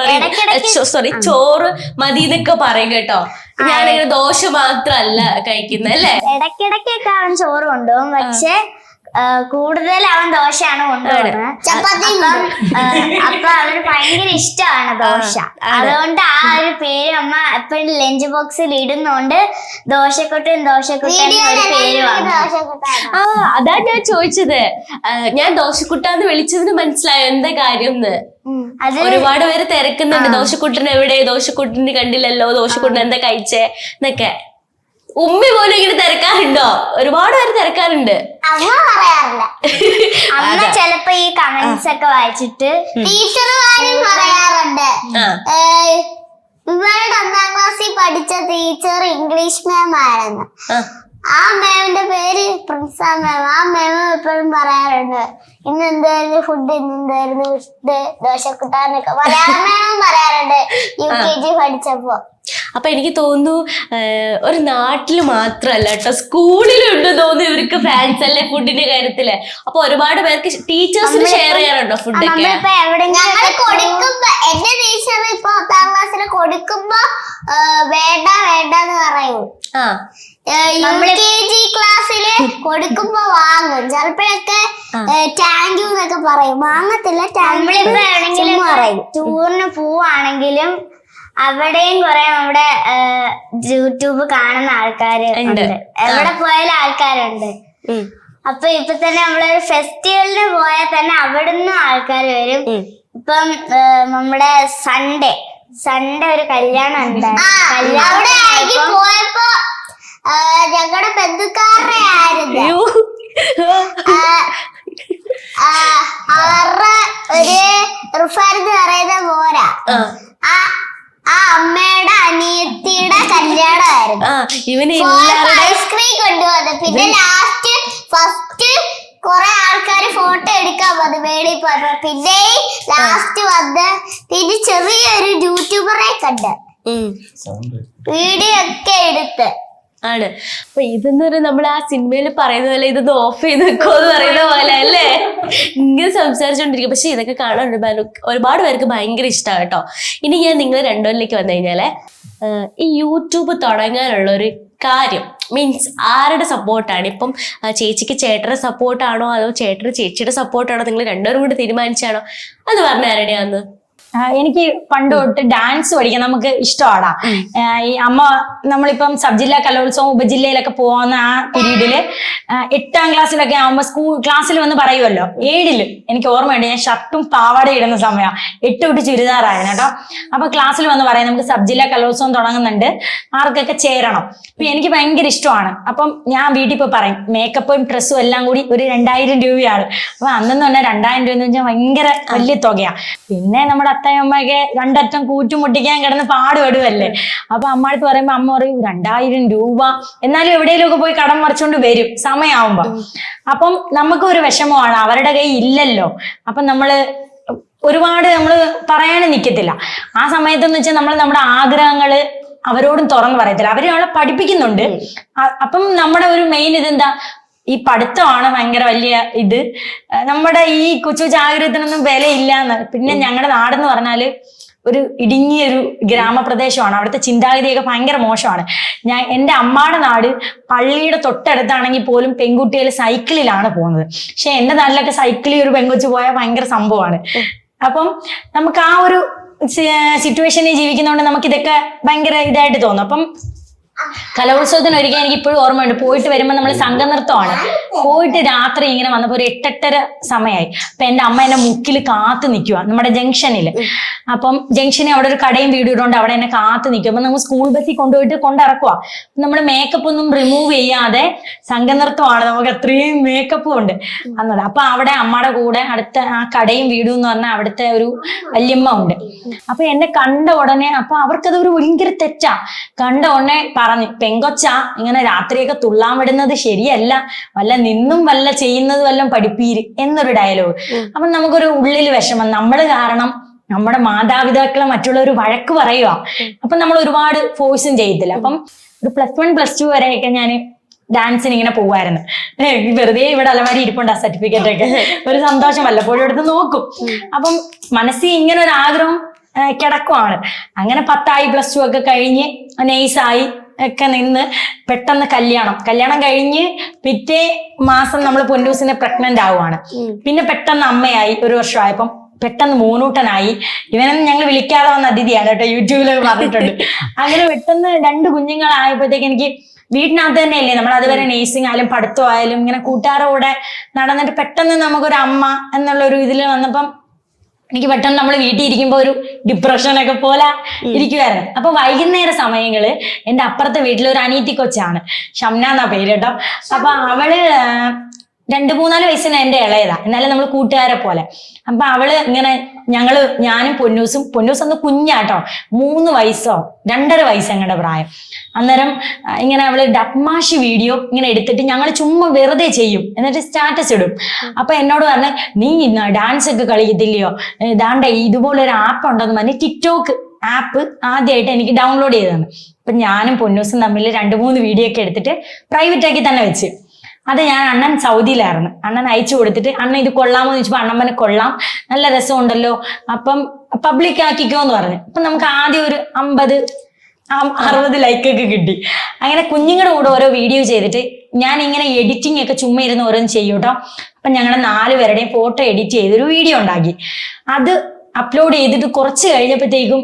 ചോറ് മതി എന്നൊക്കെ പറയും കേട്ടോ. ഞാനിങ്ങനെ ദോശ മാത്രല്ല കഴിക്കുന്നത് അല്ലേ? ഇടയ്ക്കിടയ്ക്കൊക്കെ അവൻ ചോറ് കൊണ്ടുപോകും, പക്ഷെ കൂടുതൽ അവൻ ദോശയാണ് കൊണ്ടുപോകുന്നത്. അപ്പൊ അവന് ഭയങ്കര ഇഷ്ടമാണ് ദോശ. അതുകൊണ്ട് ആ ഒരു പേര് അമ്മ എപ്പോഴും ലഞ്ച് ബോക്സിൽ ഇടുന്നോണ്ട് ദോശക്കുട്ടൻ ദോശക്കുട്ടൻ ഒരു പേര് വന്നു. അതാ ഞാൻ ചോദിച്ചത്. ഞാൻ ദോശക്കുട്ടാന്ന് വിളിച്ചതിന് മനസ്സിലായോ എന്താ കാര്യം എന്ന്? ഒരുപാട് പേര് തിരക്കുന്നുണ്ട്, ദോശക്കുട്ടൻ എവിടെ, ദോശക്കുട്ടന് കണ്ടില്ലല്ലോ, ദോശക്കുട്ടൻ എന്താ കഴിച്ചേ എന്നൊക്കെ. ഉമ്മി പോലും ഇങ്ങനെ തിരക്കാറുണ്ടോ? ഒരുപാട് പേര് തിരക്കാറുണ്ട്. അമ്മ പറയാറില്ല. അമ്മ ചിലപ്പോ ഈ കമന്റ്സ് ഒക്കെ വായിച്ചിട്ട് ടീച്ചറുകാരും പറയാറുണ്ട്. ഇവരുടെ 1ാം ക്ലാസ്സിൽ പഠിച്ച ടീച്ചർ ഇംഗ്ലീഷ് മാം ആയിരുന്നു. ആ മാമിന്റെ പേര് പ്രിൻസ മാം. ആ മാം എപ്പോഴും പറയാറുണ്ട് ഇന്ന് എന്തായിരുന്നു ഫുഡ്, ഇന്ന് എന്തായിരുന്നു ഫുഡ്, ദോശക്കുട്ടാന്നൊക്കെ മലയാളം മാമും പറയാറുണ്ട് UKG പഠിച്ചപ്പോ. അപ്പൊ എനിക്ക് തോന്നുന്നു ഒരു നാട്ടില് മാത്രല്ല കേട്ടോ, സ്കൂളിലുണ്ട് തോന്നുന്നു ഇവർക്ക് ഫാൻസ് അല്ലേ ഫുഡിന്റെ കാര്യത്തില്. അപ്പൊ ഒരുപാട് പേർക്ക് ടീച്ചേഴ്സിന് ഷെയർ ചെയ്യാറുണ്ടോ ഫുഡൊക്കെ? കൊടുക്കുമ്പോ എന്റെ ടീച്ചർ ഇപ്പൊ 10ാം ക്ലാസ്സിൽ കൊടുക്കുമ്പോ വേണ്ട വേണ്ടെന്ന് പറയും. UKG ക്ലാസ്സില് കൊടുക്കുമ്പോ വാങ്ങും. ചിലപ്പോഴൊക്കെ താങ്ക് യു എന്നൊക്കെ പറയും. വാങ്ങത്തില്ല, നമ്മളിപ്പോ എവിടെങ്കിലും പറയും. ടൂറിന് പോവാണെങ്കിലും അവിടെയും കുറെ നമ്മുടെ യൂട്യൂബ് കാണുന്ന ആൾക്കാര് ഉണ്ട്. എവിടെ പോയാലും ആൾക്കാരുണ്ട്. അപ്പൊ ഇപ്പൊ തന്നെ നമ്മളൊരു ഫെസ്റ്റിവലിന് പോയാൽ തന്നെ അവിടുന്ന് ആൾക്കാർ വരും. ഇപ്പം നമ്മുടെ സൺഡേ ഒരു കല്യാണം ഉണ്ട്. പോയപ്പോ ഞങ്ങളുടെ ബന്ധുക്കാരുടെ ആയിരുന്നു. അവരുടെ ഒരു റിഫാർന്ന് പറയുന്ന പോരാ, ആ അമ്മയുടെ അനിയത്തിയുടെ കല്യാണമായിരുന്നു. ഐസ്ക്രീം കൊണ്ടുവന്നു. പിന്നെ ഫസ്റ്റ് കൊറേ ആൾക്കാര് ഫോട്ടോ എടുക്കാൻ വന്നു മേളിൽ പോയപ്പോ. പിന്നെ ലാസ്റ്റ് വന്ന് പിന്നെ ചെറിയൊരു യൂട്യൂബറെ കണ്ട് വീഡിയോ ഒക്കെ എടുത്ത് ആണ്. അപ്പൊ ഇതെന്ന് നമ്മൾ ആ സിനിമയിൽ പറയുന്ന പോലെ ഇതൊന്ന് ഓഫ് ചെയ്ത് വെക്കോ എന്ന് പറയുന്ന പോലെ അല്ലേ ഇങ്ങനെ സംസാരിച്ചോണ്ടിരിക്കും. പക്ഷെ ഇതൊക്കെ കാണാൻ ഒരുപാട് പേർക്ക് ഭയങ്കര ഇഷ്ടമാണ് കേട്ടോ. ഇനി ഞാൻ നിങ്ങൾ രണ്ടുപേരിലേക്ക് വന്നു കഴിഞ്ഞാല് ഈ യൂട്യൂബ് തുടങ്ങാനുള്ള ഒരു കാര്യം മീൻസ് ആരുടെ സപ്പോർട്ടാണ്? ഇപ്പം ചേച്ചിക്ക് ചേട്ടന്റെ സപ്പോർട്ടാണോ അതോ ചേട്ടന് ചേച്ചിയുടെ സപ്പോർട്ടാണോ? നിങ്ങൾ രണ്ടുപേരും കൂടി തീരുമാനിച്ചാണോ? അത് പറഞ്ഞ ആരുടെയാന്ന്? എനിക്ക് പണ്ട് തൊട്ട് ഡാൻസ് പഠിക്കാൻ നമുക്ക് ഇഷ്ടമാടാ. ഈ അമ്മ നമ്മളിപ്പം സബ് ജില്ലാ കലോത്സവം ഉപജില്ലയിലൊക്കെ പോകുന്ന ആ പീരീഡില് 8ാം ക്ലാസ്സിലൊക്കെ ആവുമ്പോ ക്ലാസ്സിൽ വന്ന് പറയുമല്ലോ. 7ല് എനിക്ക് ഓർമ്മയുണ്ട്, ഞാൻ ഷർട്ടും പാവാട ഇടുന്ന സമയം 8 തൊട്ട് ചുരിദാറായിരുന്നു കേട്ടോ. അപ്പൊ ക്ലാസ്സിൽ വന്ന് പറയാം നമുക്ക് സബ് ജില്ലാ കലോത്സവം തുടങ്ങുന്നുണ്ട്, ആർക്കൊക്കെ ചേരണം. അപ്പൊ എനിക്ക് ഭയങ്കര ഇഷ്ടമാണ്. അപ്പം ഞാൻ വീട്ടിൽ പോയി പറയും മേക്കപ്പും ഡ്രസ്സും എല്ലാം കൂടി ഒരു 2000 രൂപയാണ്. അപ്പൊ അന്നെന്ന് പറഞ്ഞാൽ 2000 രൂപ എന്ന് വെച്ചാൽ ഭയങ്കര വലിയ തുകയാ. പിന്നെ നമ്മുടെ അമ്മയൊക്കെ രണ്ടറ്റം കൂറ്റുമുട്ടിക്കാൻ കിടന്ന് പാടുപെടുവല്ലേ. അപ്പൊ അമ്മ അടുത്ത് പറയുമ്പോ അമ്മ പറയും 2000 രൂപ, എന്നാലും എവിടെയെങ്കിലും ഒക്കെ പോയി കടം മറിച്ചോണ്ട് വരും സമയമാവുമ്പോ. അപ്പം നമുക്ക് ഒരു വിഷമമാണ്, അവരുടെ കൈ ഇല്ലല്ലോ. അപ്പം ഒരുപാട് പറയാനും നിൽക്കത്തില്ല. ആ സമയത്തെന്ന് വെച്ചാൽ നമ്മുടെ ആഗ്രഹങ്ങള് അവരോടും തുറന്ന് പറയത്തില്ല. അവര് നമ്മളെ പഠിപ്പിക്കുന്നുണ്ട്. അപ്പം നമ്മുടെ ഒരു മെയിൻ ഇതെന്താ, ഈ പഠിത്തമാണ് ഭയങ്കര വലിയ ഇത്. നമ്മുടെ ഈ കൊച്ചു ആഗ്രഹത്തിനൊന്നും വിലയില്ലാന്ന്. പിന്നെ ഞങ്ങളുടെ നാടെന്ന് പറഞ്ഞാല് ഒരു ഇടുങ്ങിയൊരു ഗ്രാമപ്രദേശമാണ്. അവിടുത്തെ ചിന്താഗതിയൊക്കെ ഭയങ്കര മോശമാണ്. എൻ്റെ അമ്മയുടെ നാട് പള്ളിയുടെ തൊട്ടടുത്താണെങ്കിൽ പോലും പെൺകുട്ടികൾ സൈക്കിളിലാണ് പോകുന്നത്. പക്ഷെ എൻ്റെ നാട്ടിലൊക്കെ സൈക്കിളിൽ ഒരു പെൺകൊച്ചു പോയാൽ ഭയങ്കര സംഭവമാണ്. അപ്പം നമുക്ക് ആ ഒരു സിറ്റുവേഷനിൽ ജീവിക്കുന്നതുകൊണ്ട് നമുക്ക് ഇതൊക്കെ ഭയങ്കര ഇതായിട്ട് തോന്നും. അപ്പം കലോത്സവത്തിന് ഒരിക്കൽ എനിക്ക് ഇപ്പോഴും ഓർമ്മയുണ്ട്. പോയിട്ട് വരുമ്പോൾ നമ്മൾ സംഘനൃത്തമാണ്. പോയിട്ട് രാത്രി ഇങ്ങനെ വന്നപ്പോൾ ഒരു 8-8:30 സമയമായി. അപ്പൊ എൻ്റെ അമ്മ എന്നെ മുക്കിൽ കാത്തു നിൽക്കുക നമ്മുടെ ജംഗ്ഷനിൽ. അപ്പം ജംഗ്ഷനിൽ അവിടെ ഒരു കടയും വീടും ഇടുകൊണ്ട് അവിടെ എന്നെ കാത്തു നിൽക്കും. അപ്പൊ നമ്മൾ സ്കൂൾ ബസ്സിൽ കൊണ്ടുപോയിട്ട് കൊണ്ടിറക്കുക. നമ്മൾ മേക്കപ്പ് ഒന്നും റിമൂവ് ചെയ്യാതെ സംഘനൃത്തമാണ്, നമുക്ക് അത്രയും മേക്കപ്പും ഉണ്ട് അന്നത്. അപ്പൊ അവിടെ അമ്മയുടെ കൂടെ അടുത്ത ആ കടയും വീടും എന്ന് പറഞ്ഞാൽ അവിടുത്തെ ഒരു വല്യമ്മ ഉണ്ട്. അപ്പൊ എന്നെ കണ്ട ഉടനെ അപ്പൊ അവർക്കത് ഒരു ഭയങ്കര തെറ്റാ. കണ്ട ഉടനെ പറഞ്ഞു, പെങ്കൊച്ചാ ഇങ്ങനെ രാത്രിയൊക്കെ തുള്ളാൻ വിടുന്നത് ശരിയല്ല, വല്ല നിന്നും വല്ല ചെയ്യുന്നത് വല്ലതും പഠിപ്പീര് എന്നൊരു ഡയലോഗ്. അപ്പൊ നമുക്കൊരു ഉള്ളിൽ വിഷമം, നമ്മൾ കാരണം നമ്മുടെ മാതാപിതാക്കളെ മറ്റുള്ളവർ വഴക്ക് പറയുക. അപ്പൊ നമ്മൾ ഒരുപാട് ഫോഴ്സും ചെയ്യത്തില്ല. അപ്പം ഒരു +1 +2 വരെയൊക്കെ ഞാൻ ഡാൻസിന് ഇങ്ങനെ പോവായിരുന്നു. വെറുതെ ഇവിടെ അലമാരി ഇരിപ്പുണ്ട് ആ സർട്ടിഫിക്കറ്റ് ഒക്കെ, ഒരു സന്തോഷം വല്ലപ്പോഴും എടുത്ത് നോക്കും. അപ്പം മനസ്സിൽ ഇങ്ങനെ ഒരു ആഗ്രഹം കിടക്കുവാണ്. അങ്ങനെ 10ആയി +2 ഒക്കെ കഴിഞ്ഞ് നൈസായി ഒക്കെ നിന്ന് പെട്ടെന്ന് കല്യാണം കഴിഞ്ഞ് പിറ്റേ മാസം നമ്മൾ പൊന്നൂസിനെ പ്രഗ്നന്റ് ആവുകയാണ്. പിന്നെ പെട്ടെന്ന് അമ്മയായി. 1 വർഷമായപ്പം പെട്ടെന്ന് മൂന്നൂട്ടനായി. ഇവനൊന്നും ഞങ്ങൾ വിളിക്കാതെ വന്ന അതിഥിയാണ് കേട്ടോ, യൂട്യൂബിലൊക്കെ പറഞ്ഞിട്ടുണ്ട്. അങ്ങനെ പെട്ടെന്ന് 2 കുഞ്ഞുങ്ങളായപ്പോഴത്തേക്ക് എനിക്ക് വീട്ടിനകത്ത് തന്നെയല്ലേ നമ്മൾ അതുവരെ നേഴ്സിംഗ് ആയാലും പഠിത്തമായാലും ഇങ്ങനെ കൂട്ടുകാരുടെ കൂടെ നടന്നിട്ട് പെട്ടെന്ന് നമുക്കൊരു അമ്മ എന്നുള്ളൊരു ഇതിൽ വന്നപ്പം എനിക്ക് പെട്ടെന്ന് നമ്മൾ വീട്ടിൽ ഇരിക്കുമ്പോൾ ഒരു ഡിപ്രഷനൊക്കെ പോലെ ഇരിക്കുവായിരുന്നു. അപ്പൊ വൈകുന്നേര സമയങ്ങള് എൻ്റെ അപ്പുറത്തെ വീട്ടിലൊരു അനീതി കൊച്ചാണ്, ഷംന എന്നാ പേര് കേട്ടോ. അപ്പൊ അവള് 2-3-4 വയസ്സിന് എൻ്റെ ഇളയതാ, എന്നാലും നമ്മൾ കൂട്ടുകാരെ പോലെ. അപ്പൊ അവള് ഇങ്ങനെ ഞാനും പൊന്നൂസ് ഒന്ന് കുഞ്ഞാട്ടോ, 3 വയസ്സോ 2.5 വയസ്സ് ഞങ്ങളുടെ പ്രായം. അന്നേരം ഇങ്ങനെ അവള് ഡപ്മാഷി വീഡിയോ ഇങ്ങനെ എടുത്തിട്ട് ഞങ്ങൾ ചുമ്മാ വെറുതെ ചെയ്യും, എന്നിട്ട് സ്റ്റാറ്റസ് ഇടും. അപ്പൊ എന്നോട് പറഞ്ഞ, നീ ഡാൻസ് ഒക്കെ കളിക്കത്തില്ലയോ, ദാണ്ട ഇതുപോലൊരു ആപ്പ് ഉണ്ടെന്ന് പറഞ്ഞ് ടിക്ടോക്ക് ആപ്പ് ആദ്യമായിട്ട് എനിക്ക് ഡൗൺലോഡ് ചെയ്തതാണ്. അപ്പൊ ഞാനും പൊന്നൂസും തമ്മിൽ 2-3 വീഡിയോ ഒക്കെ എടുത്തിട്ട് പ്രൈവറ്റ് ആക്കി തന്നെ വെച്ച്. അത് ഞാൻ അണ്ണൻ സൗദിയിലായിരുന്നു, അണ്ണൻ അയച്ചു കൊടുത്തിട്ട് അണ്ണൻ ഇത് കൊള്ളാമോ എന്ന് ചോദിച്ചപ്പോൾ അണ്ണൻ പറഞ്ഞ് കൊള്ളാം, നല്ല രസമുണ്ടല്ലോ, അപ്പം പബ്ലിക് ആക്കിക്കോന്ന് പറഞ്ഞു. അപ്പൊ നമുക്ക് ആദ്യം ഒരു 50-60 ലൈക്കൊക്കെ കിട്ടി. അങ്ങനെ കുഞ്ഞുങ്ങളുടെ കൂടെ ഓരോ വീഡിയോ ചെയ്തിട്ട് ഞാൻ ഇങ്ങനെ എഡിറ്റിംഗ് ഒക്കെ ചുമ്മാ ഇരുന്ന് ഓരോന്ന് ചെയ്യും കേട്ടോ. അപ്പൊ ഞങ്ങളുടെ 4 പേരുടെയും ഫോട്ടോ എഡിറ്റ് ചെയ്തൊരു വീഡിയോ ഉണ്ടാക്കി. അത് അപ്ലോഡ് ചെയ്തിട്ട് കുറച്ച് കഴിഞ്ഞപ്പോഴത്തേക്കും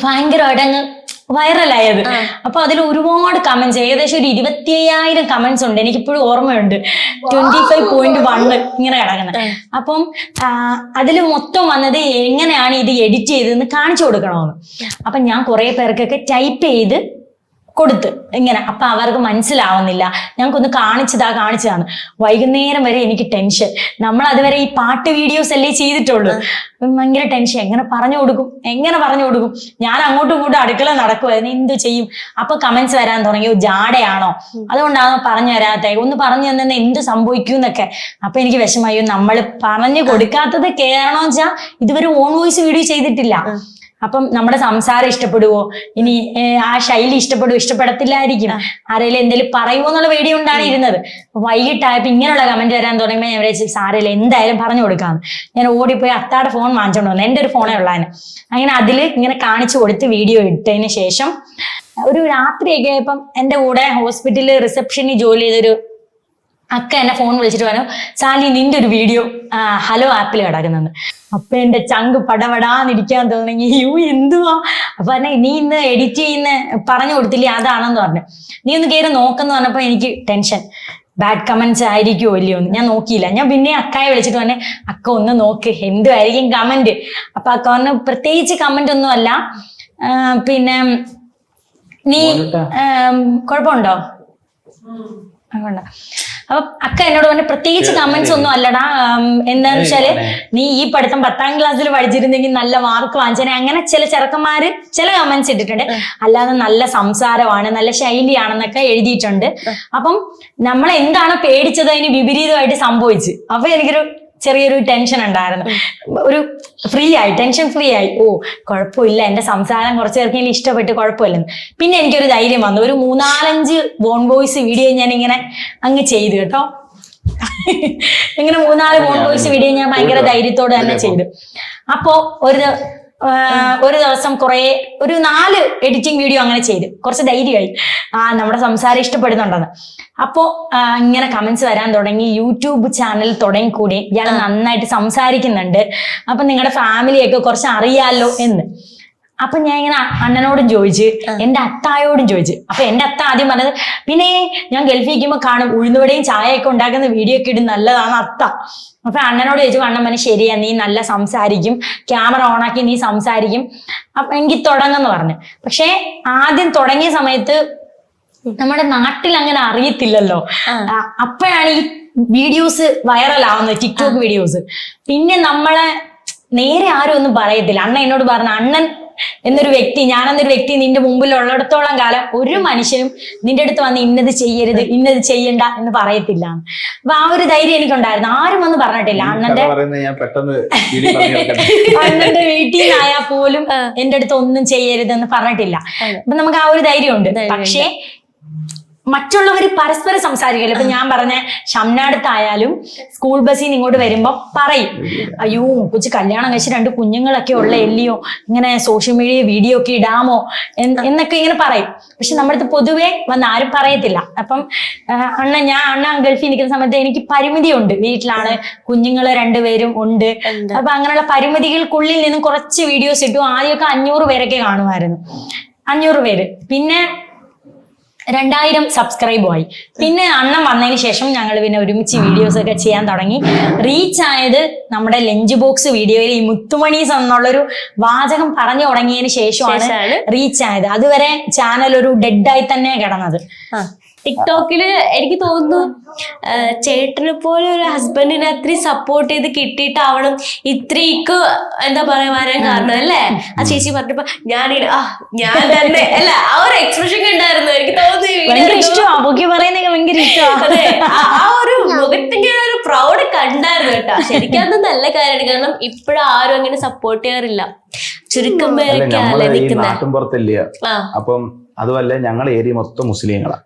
ഭയങ്കരമായിട്ട് അങ്ങ് വൈറലായത്. അപ്പൊ അതിൽ ഒരുപാട് കമന്റ്സ്, ഏകദേശം ഒരു 25,000 കമന്റ്സ് ഉണ്ട്. എനിക്കിപ്പോഴും ഓർമ്മയുണ്ട്, 25.1 ഇങ്ങനെ കിടക്കുന്നത്. അപ്പം അതിൽ മൊത്തം വന്നത് എങ്ങനെയാണ് ഇത് എഡിറ്റ് ചെയ്തതെന്ന് കാണിച്ചു കൊടുക്കണമെന്ന്. അപ്പൊ ഞാൻ കുറെ പേർക്കൊക്കെ ടൈപ്പ് ചെയ്ത് കൊടുത്ത് ഇങ്ങനെ. അപ്പൊ അവർക്ക് മനസ്സിലാവുന്നില്ല, ഞങ്ങൾക്കൊന്ന് കാണിച്ചതാണ്. വൈകുന്നേരം വരെ എനിക്ക് ടെൻഷൻ. നമ്മൾ അതുവരെ ഈ പാട്ട് വീഡിയോസ് അല്ലേ ചെയ്തിട്ടുള്ളൂ. ഭയങ്കര ടെൻഷൻ, എങ്ങനെ പറഞ്ഞു കൊടുക്കും. ഞാൻ അങ്ങോട്ടും ഇങ്ങോട്ടും അടുക്കള നടക്കുമായിരുന്നു, എന്ത് ചെയ്യും. അപ്പൊ കമന്റ്സ് വരാൻ തുടങ്ങിയോ, ജാടയാണോ, അതുകൊണ്ടാണോ പറഞ്ഞു തരാത്ത, ഒന്ന് പറഞ്ഞു തന്നെ എന്ത് സംഭവിക്കും എന്നൊക്കെ. അപ്പൊ എനിക്ക് വിഷമമായി, നമ്മൾ പറഞ്ഞു കൊടുക്കാത്തത് കേറണമെന്ന് വെച്ചാൽ ഇതുവരെ ഓൺ വോയിസ് വീഡിയോ ചെയ്തിട്ടില്ല. അപ്പം നമ്മുടെ സംസാരം ഇഷ്ടപ്പെടുവോ, ഇനി ആ ശൈലി ഇഷ്ടപ്പെടത്തില്ലായിരിക്കും, ആരെങ്കിലും എന്തെങ്കിലും പറയുമോ എന്നുള്ള വീഡിയോ കൊണ്ടാണ് ഇരുന്നത്. വൈകിട്ടായപ്പോ ഇങ്ങനെയുള്ള കമന്റ് വരാൻ തുടങ്ങുമ്പോൾ ഞാൻ വിചാരിച്ചു സാരമില്ല, എന്തായാലും പറഞ്ഞു കൊടുക്കാന്ന്. ഞാൻ ഓടിപ്പോയി അത്താടെ ഫോൺ വാങ്ങിച്ചോണ്ട് വന്നു, എൻ്റെ ഒരു ഫോണേ ഉള്ളതിന്. അങ്ങനെ അതില് ഇങ്ങനെ കാണിച്ചു കൊടുത്ത് വീഡിയോ ഇട്ടതിന് ശേഷം ഒരു രാത്രിയൊക്കെ ആയപ്പം എൻ്റെ കൂടെ ഹോസ്പിറ്റലിൽ റിസപ്ഷനിൽ ജോലി ചെയ്തൊരു അക്ക എന്നെ ഫോൺ വിളിച്ചിട്ട് പറഞ്ഞു, സാലി നിന്റെ ഒരു വീഡിയോ ഹലോ ആപ്പിൽ കിടക്കുന്നുണ്ട്. അപ്പൊ എന്റെ ചങ്ക് പടപടാന്നിരിക്കാൻ തോന്നി, എന്തുവാ. അപ്പൊ പറഞ്ഞ നീ ഇന്ന് എഡിറ്റ് ചെയ്യുന്ന പറഞ്ഞു കൊടുത്തില്ലേ, അതാണെന്ന് പറഞ്ഞു. നീ ഒന്ന് കയറി നോക്കെന്ന് പറഞ്ഞപ്പോ എനിക്ക് ടെൻഷൻ, ബാഡ് കമന്റ്സ് ആയിരിക്കുമോ ഇല്ലയോ എന്ന്. ഞാൻ നോക്കിയില്ല. ഞാൻ പിന്നെ അക്കയെ വിളിച്ചിട്ട് പറഞ്ഞേ, അക്ക ഒന്ന് നോക്ക് എന്തുമായിരിക്കും കമന്റ്. അപ്പൊ അക്ക പറഞ്ഞു, പ്രത്യേകിച്ച് കമന്റ് ഒന്നും അല്ല, പിന്നെ നീ കുഴപ്പമുണ്ടോ. അപ്പൊ അക്ക എന്നോട് പറഞ്ഞ, പ്രത്യേകിച്ച് കമന്റ്സ് ഒന്നും അല്ലടാ, എന്താന്ന് വെച്ചാല് നീ ഈ പഠിത്തം 10ാം ക്ലാസ്സിൽ പഠിച്ചിരുന്നെങ്കിൽ നല്ല മാർക്ക് വാങ്ങിച്ചേ. അങ്ങനെ ചില ചെറുക്കന്മാര് ചില കമന്റ്സ് ഇട്ടിട്ടുണ്ട്. അല്ലാതെ നല്ല സംസാരമാണ്, നല്ല ശൈലിയാണെന്നൊക്കെ എഴുതിയിട്ടുണ്ട്. അപ്പം നമ്മൾ എന്താണ് പേടിച്ചത് അതിന് വിപരീതമായിട്ട് സംഭവിച്ചു. അപ്പൊ എനിക്കൊരു ചെറിയൊരു ടെൻഷൻ ഉണ്ടായിരുന്നു. ഒരു ഫ്രീ ആയി, ടെൻഷൻ ഫ്രീ ആയി. ഓ കുഴപ്പമില്ല, എന്റെ സംസാരം കുറച്ച് പേർക്കെങ്കിലും ഇഷ്ടപ്പെട്ട് കുഴപ്പമില്ലെന്ന്. പിന്നെ എനിക്കൊരു ധൈര്യം വന്നു. ഒരു 3-4 വോൺ വോയിസ് വീഡിയോ ഞാൻ ഇങ്ങനെ അങ്ങ് ചെയ്തു കേട്ടോ. ഇങ്ങനെ 3-4 വോൺ വോയിസ് വീഡിയോ ഞാൻ ഭയങ്കര ധൈര്യത്തോടെ തന്നെ ചെയ്തു. അപ്പോ ഒരു ദിവസം ഒരു 4 എഡിറ്റിംഗ് വീഡിയോ അങ്ങനെ ചെയ്തു. കുറച്ച് ധൈര്യമായി, നമ്മുടെ സംസാരം ഇഷ്ടപ്പെടുന്നുണ്ടെന്ന്. അപ്പോ ഇങ്ങനെ കമന്റ്സ് വരാൻ തുടങ്ങി. യൂട്യൂബ് ചാനൽ തുടങ്ങിക്കൂടി, ഇയാൾ നന്നായിട്ട് സംസാരിക്കുന്നുണ്ട്, അപ്പൊ നിങ്ങളുടെ ഫാമിലിയൊക്കെ കുറച്ച് അറിയാലോ എന്ന്. അപ്പൊ ഞാൻ ഇങ്ങനെ അണ്ണനോടും ചോദിച്ചു, എന്റെ അത്തായോടും ചോദിച്ചു. അപ്പൊ എന്റെ അത്ത ആദ്യം പറഞ്ഞത്, പിന്നെ ഞാൻ ഗൾഫിൽ ഇരിക്കുമ്പോ കാണും ഉഴുന്നുവടയും ചായയൊക്കെ ഉണ്ടാക്കുന്ന വീഡിയോ ഒക്കെ ഇടും, നല്ലതാണ് അത്ത. അപ്പൊ അണ്ണനോട് ചോദിച്ചു, അണ്ണൻ പറഞ്ഞ ശരിയാ, നീ നല്ല സംസാരിക്കും, ക്യാമറ ഓണാക്കി നീ സംസാരിക്കും, അപ്പൊ എനിക്ക് തുടങ്ങുന്നു പറഞ്ഞു. പക്ഷെ ആദ്യം തുടങ്ങിയ സമയത്ത് നമ്മുടെ നാട്ടിൽ അങ്ങനെ അറിയത്തില്ലല്ലോ. അപ്പോഴാണ് ഈ വീഡിയോസ് വൈറലാവുന്നത്, ടിക്ടോക്ക് വീഡിയോസ്. പിന്നെ നമ്മളെ നേരെ ആരും ഒന്നും പറയത്തില്ല. അണ്ണൻ എന്നോട് പറഞ്ഞു, അണ്ണൻ എന്നൊരു വ്യക്തി, ഞാനെന്നൊരു വ്യക്തി നിന്റെ മുമ്പിൽ ഉള്ളിടത്തോളം കാലം ഒരു മനുഷ്യനും നിന്റെ അടുത്ത് വന്ന് ഇന്നത് ചെയ്യരുത്, ഇന്നത് ചെയ്യണ്ട എന്ന് പറയത്തില്ല. അപ്പൊ ആ ഒരു ധൈര്യം എനിക്കുണ്ടായിരുന്നു. ആരും ഒന്നും പറഞ്ഞിട്ടില്ല. അണ്ണന്റെ വീട്ടിൽ നിന്നായാൽ പോലും എന്റെ അടുത്ത് ഒന്നും ചെയ്യരുതെന്ന് പറഞ്ഞിട്ടില്ല. അപ്പൊ നമുക്ക് ആ ഒരു ധൈര്യമുണ്ട്. പക്ഷേ മറ്റുള്ളവർ പരസ്പരം സംസാരിക്കില്ല. ഇപ്പൊ ഞാൻ പറഞ്ഞ ഷംനാടത്തായാലും സ്കൂൾ ബസ്സിൽ നിന്ന് ഇങ്ങോട്ട് വരുമ്പോ പറയും, അയ്യോ കൊച്ചു കല്യാണം കഴിച്ച് 2 കുഞ്ഞുങ്ങളൊക്കെ ഉള്ള എല്ലിയോ, ഇങ്ങനെ സോഷ്യൽ മീഡിയ വീഡിയോ ഒക്കെ ഇടാമോ എന്നൊക്കെ ഇങ്ങനെ പറയും. പക്ഷെ നമ്മുടെ അടുത്ത് പൊതുവെ വന്ന് ആരും പറയത്തില്ല. അപ്പം അണ്ണൻ ഗൾഫിൽ നിൽക്കുന്ന സമയത്ത് എനിക്ക് പരിമിതിയുണ്ട്. വീട്ടിലാണ് കുഞ്ഞുങ്ങൾ 2 പേരും ഉണ്ട്. അപ്പൊ അങ്ങനെയുള്ള പരിമിതികൾക്കുള്ളിൽ നിന്നും കുറച്ച് വീഡിയോസ് ഇട്ടു. ആദ്യമൊക്കെ 500 പേരൊക്കെ കാണുമായിരുന്നു, 500 പേര്. പിന്നെ 2000 സബ്സ്ക്രൈബും ആയി. പിന്നെ അണ്ണൻ വന്നതിന് ശേഷം ഞങ്ങൾ പിന്നെ ഒരുമിച്ച് വീഡിയോസ് ഒക്കെ ചെയ്യാൻ തുടങ്ങി. റീച്ച് ആയത് നമ്മുടെ ലഞ്ച് ബോക്സ് വീഡിയോയിൽ ഈ മുത്തുമണീസ് എന്നുള്ളൊരു വാചകം പറഞ്ഞു തുടങ്ങിയതിന് ശേഷമാണ് റീച്ച് ആയത്. അതുവരെ ചാനൽ ഒരു ഡെഡായി തന്നെ കിടന്നത്. ടിക്ടോക്കില് എനിക്ക് തോന്നുന്നു ചേട്ടനെ പോലെ ഒരു ഹസ്ബൻഡിനെ അത്രയും സപ്പോർട്ട് ചെയ്ത് കിട്ടിയിട്ടാവണം ഇത്രയ്ക്ക് എന്താ പറയാ വരാൻ കാരണം അല്ലേ? ആ ചേച്ചി പറഞ്ഞപ്പോ ഞാൻ തന്നെ അല്ല, ആ ഒരു എക്സ്പ്രഷൻ ഉണ്ടായിരുന്നു. എനിക്ക് തോന്നുന്നു ആ ഒരു മുഖത്തിന്റെ ഒരു പ്രൗഡ് കണ്ടായിരുന്നു കേട്ടോ. ശരിക്കും അത് നല്ല കാര്യമാണ്. കാരണം ഇപ്പോഴും ആരും അങ്ങനെ സപ്പോർട്ട് ചെയ്യാറില്ല, ചുരുക്കം പേരൊക്കെയല്ലേ നിൽക്കുന്നത്. അപ്പം അതുമല്ല, ഞങ്ങൾ ഏരിയ മൊത്തം മുസ്ലിങ്ങളാ.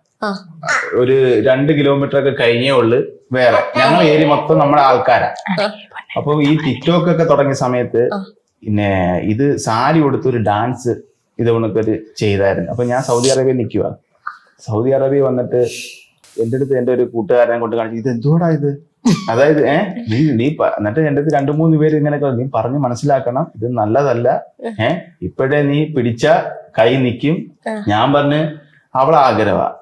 ഒരു 2 കിലോമീറ്റർ ഒക്കെ കഴിഞ്ഞേ ഉള്ളു വേറെ. ഞങ്ങൾ ഏരിയ മൊത്തം നമ്മുടെ ആൾക്കാരാ. അപ്പൊ ഈ ടിക്ടോക്ക് ഒക്കെ തുടങ്ങിയ സമയത്ത് പിന്നെ ഇത് സാരി കൊടുത്തൊരു ഡാൻസ് ഇതുകൊണ്ടൊക്കെ ചെയ്തായിരുന്നു. അപ്പൊ ഞാൻ സൗദി അറേബ്യ നിൽക്കുക. സൗദി അറേബ്യ വന്നിട്ട് എന്റെ അടുത്ത് എന്റെ ഒരു കൂട്ടുകാരനെ കൊണ്ട് കാണിച്ചു, ഇത് എന്തോടാ ഇത്, അതായത് നീ എന്നിട്ട് എന്റെ അടുത്ത് 2-3 പേര് ഇങ്ങനെ നീ പറഞ്ഞ് മനസ്സിലാക്കണം, ഇത് നല്ലതല്ല, ഇപ്പോഴേ നീ പിടിച്ച കൈ നിൽക്കും. ഞാൻ പറഞ്ഞ് അവളെ ആഗ്രഹമാണ്,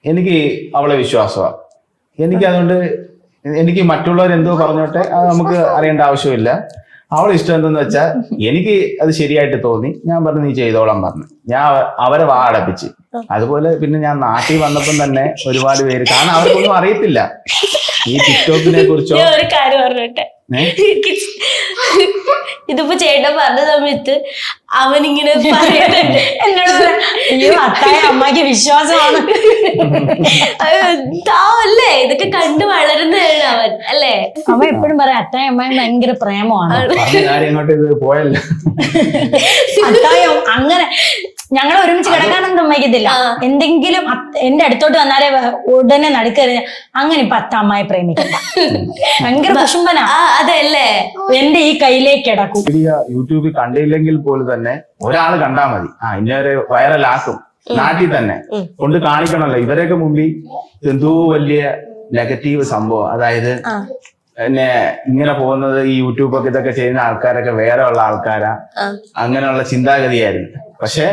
എനിക്ക് അവളെ വിശ്വാസമാണ്, എനിക്ക് അതുകൊണ്ട് എനിക്ക് മറ്റുള്ളവർ എന്തോ പറഞ്ഞോട്ടെ, അത് നമുക്ക് അറിയേണ്ട ആവശ്യമില്ല. അവളെ ഇഷ്ടം എന്തെന്ന് വെച്ചാൽ എനിക്ക് അത് ശരിയായിട്ട് തോന്നി, ഞാൻ പറഞ്ഞു നീ ചെയ്തോളാൻ പറഞ്ഞു. ഞാൻ അവരെ വാടപ്പിച്ച്. അതുപോലെ പിന്നെ ഞാൻ നാട്ടിൽ വന്നപ്പം തന്നെ ഒരുപാട് പേര്, കാരണം അവർക്കൊന്നും അറിയത്തില്ല ഈ ടിക്ടോക്കിനെ കുറിച്ചോ. ഒരു കാര്യം പറഞ്ഞോട്ടെ, ഇതിപ്പോ ചേട്ടൻ പറഞ്ഞ സമയത്ത് അവനിങ്ങനെ പറയുന്നുണ്ട് എന്നോട്, അയ്യോ അത്തായ അമ്മയ്ക്ക് വിശ്വാസമാണ് താവല്ലേ, ഇതൊക്കെ കണ്ടു വളരുന്നതാണ് അവൻ അല്ലേ. അവൻ എപ്പോഴും പറയാം അത്തായ അമ്മ ഭയങ്കര പ്രേമമാണ്. പോയല്ലോ അത്തായം അങ്ങനെ ഞങ്ങൾ ഒരുമിച്ച് കിടക്കാനൊന്നും സമ്മതിക്കത്തില്ല. എന്തെങ്കിലും എന്റെ അടുത്തോട്ട് വന്നാലേ ഉടനെ നടുക്കറിഞ്ഞ അങ്ങനെ ഇപ്പൊ അത്ത അമ്മായി പ്രേമിക്കണ്ട, ഭയങ്കര കുശുംബനാ. അതല്ലേ എന്റെ ഈ കയ്യിലേക്ക് കിടക്കും. യൂട്യൂബിൽ കണ്ടില്ലെങ്കിൽ പോലും തന്നെ ഒരാൾ കണ്ടാൽ മതി, ഇന്നവരെ വൈറലാക്കും. നാട്ടിൽ തന്നെ കൊണ്ട് കാണിക്കണമല്ലോ. ഇവരൊക്കെ മുമ്പിൽ എന്തോ വലിയ നെഗറ്റീവ് സംഭവം, അതായത് പിന്നെ ഇങ്ങനെ പോകുന്നത് ഈ യൂട്യൂബൊക്കെ ഇതൊക്കെ ചെയ്യുന്ന ആൾക്കാരൊക്കെ വേറെ ഉള്ള ആൾക്കാരാ, അങ്ങനെയുള്ള ചിന്താഗതിയായിരുന്നു. പക്ഷെ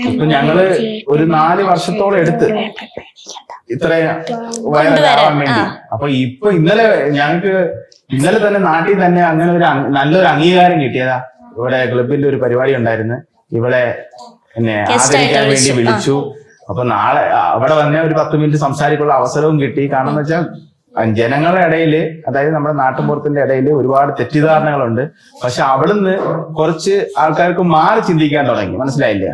ഇപ്പൊ ഞങ്ങള് ഒരു 4 വർഷത്തോളം എടുത്ത് ഇത്രയും വൈറലാവാൻ വേണ്ടി. അപ്പൊ ഇപ്പൊ ഇന്നലെ തന്നെ നാട്ടിൽ തന്നെ അങ്ങനെ ഒരു നല്ലൊരു അംഗീകാരം കിട്ടിയതാ. ഇവിടെ ക്ലബിന്റെ ഒരു പരിപാടി ഉണ്ടായിരുന്നു, ഇവിടെ എന്നെ ആദരിക്കാൻ വേണ്ടി വിളിച്ചു. അപ്പൊ നാളെ അവിടെ വന്നെ ഒരു 10 മിനിറ്റ് സംസാരിക്കാനുള്ള അവസരവും കിട്ടി. കാരണം എന്ന് വെച്ചാൽ ജനങ്ങളുടെ ഇടയില്, അതായത് നമ്മുടെ നാട്ടുമ്പുറത്തിന്റെ ഇടയിൽ ഒരുപാട് തെറ്റിദ്ധാരണകളുണ്ട്. പക്ഷെ അവിടുന്ന് കുറച്ച് ആൾക്കാർക്ക് മാറി ചിന്തിക്കാൻ തുടങ്ങി, മനസ്സിലായില്ലേ?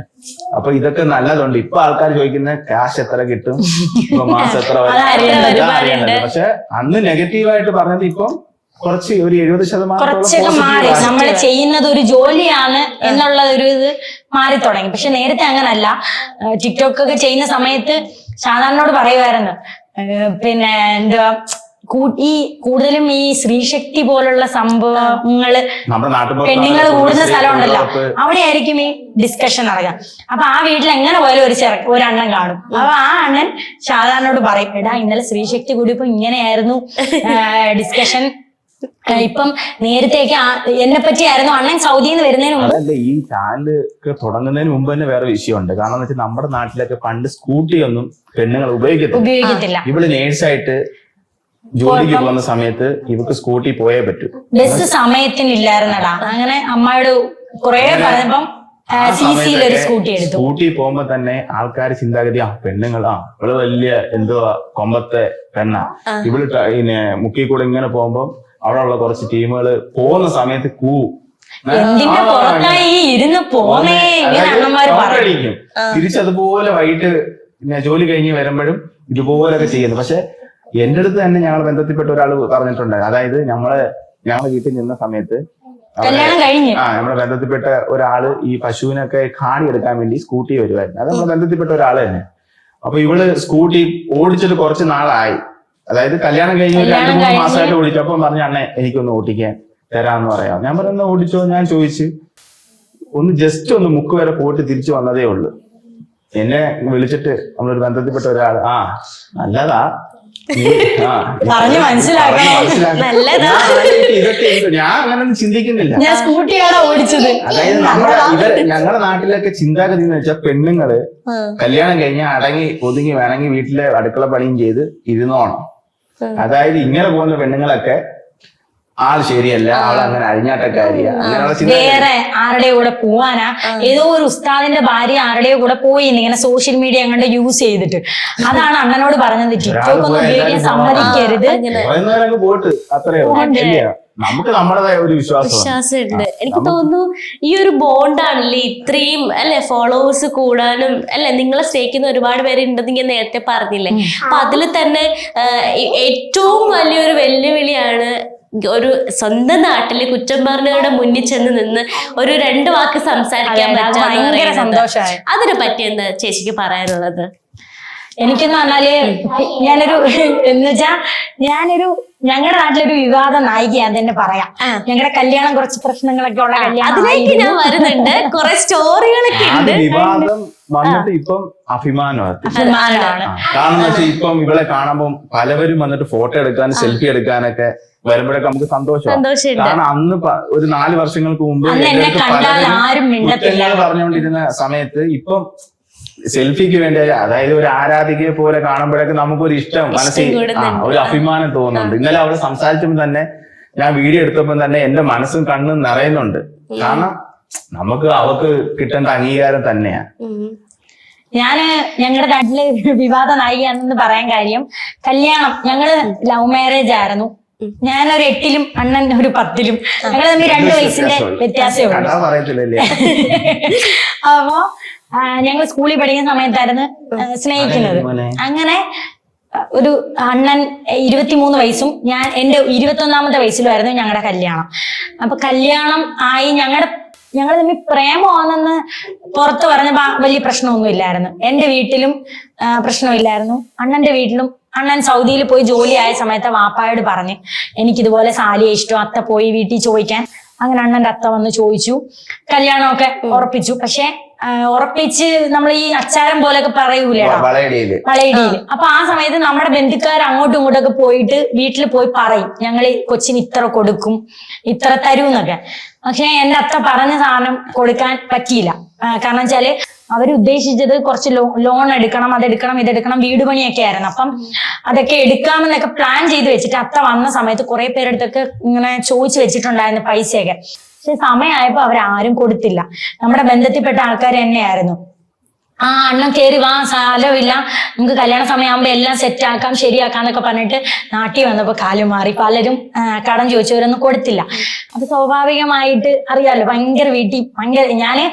അപ്പൊ ഇതൊക്കെ നല്ലതുണ്ട്. ഇപ്പൊ ആൾക്കാർ ചോദിക്കുന്ന ക്യാഷ് എത്ര കിട്ടും, ഇപ്പൊ മാസം എത്ര വരും അറിയണ്ടത്. പക്ഷെ അന്ന് നെഗറ്റീവായിട്ട് പറഞ്ഞത് ഇപ്പം കുറച്ച് ഒരു 70% കുറച്ചൊക്കെ മാറി. നമ്മൾ ചെയ്യുന്നത് ഒരു ജോലിയാണ് എന്നുള്ള ഒരു ഇത് മാറി തുടങ്ങി. പക്ഷെ നേരത്തെ അങ്ങനല്ല. ടിക്ടോക്ക് ഒക്കെ ചെയ്യുന്ന സമയത്ത് സാധാരണോട് പറയുമായിരുന്നു, പിന്നെ എന്താ ഈ കൂടുതലും ഈ സ്ത്രീശക്തി പോലുള്ള സംഭവങ്ങള് പെണ്ണുങ്ങൾ കൂടുന്ന സ്ഥലമുണ്ടല്ലോ, അവിടെ ആയിരിക്കും ഈ ഡിസ്കഷൻ നടക്കുക. അപ്പൊ ആ വീട്ടിൽ എങ്ങനെ പോയാലും ഒരു അണ്ണൻ കാണും. അപ്പൊ ആ അണ്ണൻ സാധാരണോട് പറയും, എടാ ഇന്നലെ സ്ത്രീശക്തി കൂടിയപ്പോ ഇങ്ങനെയായിരുന്നു ഡിസ്കഷൻ, ഇപ്പം നേരത്തെയൊക്കെ എന്നെ പറ്റിയായിരുന്നു. അണ്ണൻ സൗദിയിൽ നിന്ന് വരുന്നതിന് മുമ്പ്. അതല്ല, ഈ ചാനലൊക്കെ തുടങ്ങുന്നതിന് മുമ്പ് തന്നെ വേറെ വിഷയമുണ്ട്. കാരണം എന്ന് വെച്ചാൽ നമ്മുടെ നാട്ടിലൊക്കെ പണ്ട് സ്കൂട്ടി ഒന്നും പെണ്ണുങ്ങൾ ഉപയോഗിക്കത്തില്ല. ഇവള് നേഴ്സായിട്ട് ജോലിക്ക് പോകുന്ന സമയത്ത് ഇവക്ക് സ്കൂട്ടി പോയേ പറ്റൂ. ബസ് സമയത്തിനില്ലായിരുന്നടാ. അങ്ങനെ അമ്മയോട് കുറെ പറഞ്ഞപ്പം ഒരു സ്കൂട്ടി എടുത്തു. സ്കൂട്ടി പോകുമ്പോ തന്നെ ആൾക്കാർ ചിന്താഗതി, പെണ്ണുങ്ങളാ ഇവള് വലിയ എന്തുവാ കൊമ്പത്തെ പെണ്ണ, ഇവള് മുക്കി കൂടെ ഇങ്ങനെ പോകുമ്പോ അവിടെ ഉള്ള കുറച്ച് ടീമുകൾ പോകുന്ന സമയത്ത് എന്തിന്റെ പുറത്തായി ഇരുന്ന് പോന്നേ അടിക്കും. തിരിച്ചതുപോലെ വൈകിട്ട് ജോലി കഴിഞ്ഞ് വരുമ്പോഴും ഇതുപോലൊക്കെ ചെയ്യുന്നു. പക്ഷെ എന്റെ അടുത്ത് തന്നെ ഞങ്ങളെ ബന്ധത്തിൽപ്പെട്ട ഒരാൾ പറഞ്ഞിട്ടുണ്ട്. അതായത് ഞങ്ങളെ വീട്ടിൽ നിന്ന സമയത്ത് നമ്മളെ ബന്ധത്തിൽപ്പെട്ട ഒരാള് ഈ പശുവിനൊക്കെ കാടി എടുക്കാൻ വേണ്ടി സ്കൂട്ടി വരുമായിരുന്നു. അത് നമ്മളെ ബന്ധത്തിൽപ്പെട്ട ഒരാൾ തന്നെ. അപ്പൊ ഇവള് സ്കൂട്ടി ഓടിച്ചിട്ട് കുറച്ച് നാളായി. അതായത് കല്യാണം കഴിഞ്ഞ് 2-3 മാസമായിട്ട് ഓടിച്ചു. അപ്പം പറഞ്ഞു, അണ്ണേ എനിക്കൊന്ന് ഓടിക്കാൻ തരാമെന്ന് പറയാം. ഞാൻ പറയുന്ന ഓടിച്ചോ. ഞാൻ ചോദിച്ച് ജസ്റ്റ് ഒന്ന് മുക്ക് വരെ പോയിട്ട് തിരിച്ചു വന്നതേ ഉള്ളു. എന്നെ വിളിച്ചിട്ട് നമ്മളൊരു ബന്ധത്തിൽപ്പെട്ട ഒരാൾ, നല്ലതാ പറഞ്ഞു മനസ്സിലാക്കണേ, ഇതൊക്കെ ഞാൻ അങ്ങനൊന്നും ചിന്തിക്കുന്നില്ല. ഞാൻ സ്കൂട്ടിയാണ് ഓടിച്ചത്. അതായത് ഞങ്ങളുടെ നാട്ടിലൊക്കെ ചിന്താഗതി എന്ന് വെച്ചാൽ പെണ്ണുങ്ങള് കല്യാണം കഴിഞ്ഞാൽ അടങ്ങി ഒതുങ്ങി വേണമെങ്കിൽ വീട്ടിലെ അടുക്കള പണിയും ചെയ്ത് ഇരുന്നോണം. അതായത് ഇങ്ങനെ പോകുന്ന പെണ്ണുങ്ങളൊക്കെ ആൾ ശരിയല്ല, ആൾ അങ്ങനെ അഴിഞ്ഞാട്ടക്കാരിയാ, വേറെ ആരുടെ കൂടെ പോവാനാ, ഏതോ ഒരു ഉസ്താദിന്റെ ഭാര്യ ആരുടെയോ കൂടെ പോയി ഇങ്ങനെ സോഷ്യൽ മീഡിയ അങ്ങോട്ട് യൂസ് ചെയ്തിട്ട്. അതാണ് അണ്ണനോട് പറഞ്ഞത്, ടിക്ടോക്ക് ഒന്നും ഉപയോഗിക്കാൻ സമ്മതിക്കരുത്. പോയിട്ട് അത്രയോ നമുക്ക് നമ്മുടേതായ ഒരു വിശ്വാസമുണ്ട്. എനിക്ക് തോന്നുന്നു ഈ ഒരു ബോണ്ടാണല്ലേ ഇത്രയും അല്ലെ ഫോളോവേഴ്സ് കൂടാനും അല്ലെ നിങ്ങളെ സ്നേഹിക്കുന്ന ഒരുപാട് പേര് ഉണ്ടെന്ന് ഞാൻ നേരത്തെ പറഞ്ഞില്ലേ. അപ്പൊ അതിൽ തന്നെ ഏറ്റവും വലിയൊരു വെല്ലുവിളിയാണ് ഒരു സ്വന്തം നാട്ടില് കുറ്റംപറഞ്ഞവരുടെ മുന്നിൽ ചെന്ന് നിന്ന് ഒരു 2 വാക്ക് സംസാരിക്കാൻ പറ്റാ. അതിനെ പറ്റി എന്താ ചേച്ചിക്ക് പറയാനുള്ളത്? എനിക്കെന്ന് പറഞ്ഞാല് ഞങ്ങളുടെ നാട്ടിലൊരു വിവാദ നായികയാന്ന് തന്നെ പറയാം. ഞങ്ങളുടെ കല്യാണം കുറച്ച് പ്രശ്നങ്ങളൊക്കെ ഉള്ള അതിലേക്ക് ഞാൻ വരുന്നുണ്ട്. കുറെ സ്റ്റോറികളൊക്കെ ഉണ്ട്. വിവാദം വന്നിട്ട് ഇപ്പം അഭിമാനമാണ്. കാരണം ഇപ്പം ഇവളെ കാണുമ്പോൾ പലവരും വന്നിട്ട് ഫോട്ടോ എടുക്കാനും സെൽഫി എടുക്കാനൊക്കെ വരുമ്പോഴൊക്കെ നമുക്ക് സന്തോഷമാണ്. കാരണം അന്ന് ഒരു 4 വർഷങ്ങൾക്ക് മുമ്പ് പറഞ്ഞുകൊണ്ടിരുന്ന സമയത്ത് ഇപ്പം സെൽഫിക്ക് വേണ്ടി, അതായത് ഒരു ആരാധികയെ പോലെ കാണുമ്പോഴൊക്കെ നമുക്കൊരു ഇഷ്ടം മനസ്സിൽ ഒരു അഭിമാനം തോന്നുന്നുണ്ട്. ഇന്നലെ അവള് സംസാരിച്ചപ്പോൾ തന്നെ ഞാൻ വീഡിയോ എടുത്തപ്പോൾ തന്നെ എന്റെ മനസ്സും കണ്ണും നിറയുന്നുണ്ട്. കാരണം നമുക്ക് അവക്ക് കിട്ടേണ്ട അംഗീകാരം തന്നെയാണ്. ഞങ്ങളുടെ നാട്ടില് വിവാദ നായികയാണെന്ന് പറയാൻ കാര്യം, കല്യാണം ഞങ്ങള് ലവ് മാരേജ് ആയിരുന്നു. ഞാനൊരു 8ലും അണ്ണൻ ഒരു 10ലും. ഞങ്ങൾ തമ്മിൽ 2 വയസ്സിന്റെ വ്യത്യാസമേ ഉള്ളൂ. അപ്പോ ഞങ്ങൾ സ്കൂളിൽ പഠിക്കുന്ന സമയത്തായിരുന്നു സ്നേഹിക്കുന്നത്. അങ്ങനെ ഒരു അണ്ണൻ 23 വയസ്സും എന്റെ 21ാമത്തെ വയസ്സിലുമായിരുന്നു ഞങ്ങളുടെ കല്യാണം. അപ്പൊ കല്യാണം ആയി ഞങ്ങൾ തമ്മിൽ പ്രേമമാണെന്ന് പുറത്ത് പറഞ്ഞപ്പോ വലിയ പ്രശ്നമൊന്നും ഇല്ലായിരുന്നു. എന്റെ വീട്ടിലും പ്രശ്നമില്ലായിരുന്നു, അണ്ണന്റെ വീട്ടിലും. അണ്ണൻ സൗദിയിൽ പോയി ജോലി ആയ സമയത്ത് വാപ്പായോട് പറഞ്ഞ് എനിക്കിതുപോലെ സാലിയെ ഇഷ്ടം. അത്ത പോയി വീട്ടിൽ ചോദിക്കാൻ. അങ്ങനെ അണ്ണന്റെ അത്ത വന്ന് ചോദിച്ചു, കല്യാണമൊക്കെ ഉറപ്പിച്ചു. പക്ഷെ ഉറപ്പിച്ച് നമ്മൾ ഈ അച്ചാരം പോലൊക്കെ പറയൂലേ വളയിടിയില്. അപ്പൊ ആ സമയത്ത് നമ്മുടെ ബന്ധുക്കാർ അങ്ങോട്ടും ഇങ്ങോട്ടൊക്കെ പോയിട്ട് വീട്ടിൽ പോയി പറയും, ഞങ്ങൾ കൊച്ചിന് ഇത്ര കൊടുക്കും, ഇത്ര തരും എന്നൊക്കെ. പക്ഷെ എന്റെ അത്ത പറഞ്ഞ സാധനം കൊടുക്കാൻ പറ്റിയില്ല. കാരണം വെച്ചാല് അവരുദ്ദേശിച്ചത് കുറച്ച് ലോൺ എടുക്കണം, അതെടുക്കണം, ഇതെടുക്കണം, വീട് പണിയൊക്കെ ആയിരുന്നു. അപ്പം അതൊക്കെ എടുക്കാമെന്നൊക്കെ പ്ലാൻ ചെയ്ത് വെച്ചിട്ട് അത്ത വന്ന സമയത്ത് കുറെ പേരെടുത്തൊക്കെ ഇങ്ങനെ ചോദിച്ചു വെച്ചിട്ടുണ്ടായിരുന്നു പൈസയൊക്കെ. പക്ഷെ സമയമായപ്പോ അവരാരും കൊടുത്തില്ല. നമ്മുടെ ബന്ധത്തിൽപ്പെട്ട ആൾക്കാർ തന്നെയായിരുന്നു. ആ അണ്ണൻ കയറി വാ, സ്ഥലമില്ല, നമുക്ക് കല്യാണ സമയമാകുമ്പോ എല്ലാം സെറ്റ് ആക്കാം ശരിയാക്കാന്നൊക്കെ പറഞ്ഞിട്ട് നാട്ടിൽ വന്നപ്പോ കാലം മാറി. പലരും കടം ചോദിച്ചവരൊന്നും കൊടുത്തില്ല. അത് സ്വാഭാവികമായിട്ട് അറിയാലോ, ഭയങ്കര വീട്ടിൽ ഭയങ്കര. ഞാന്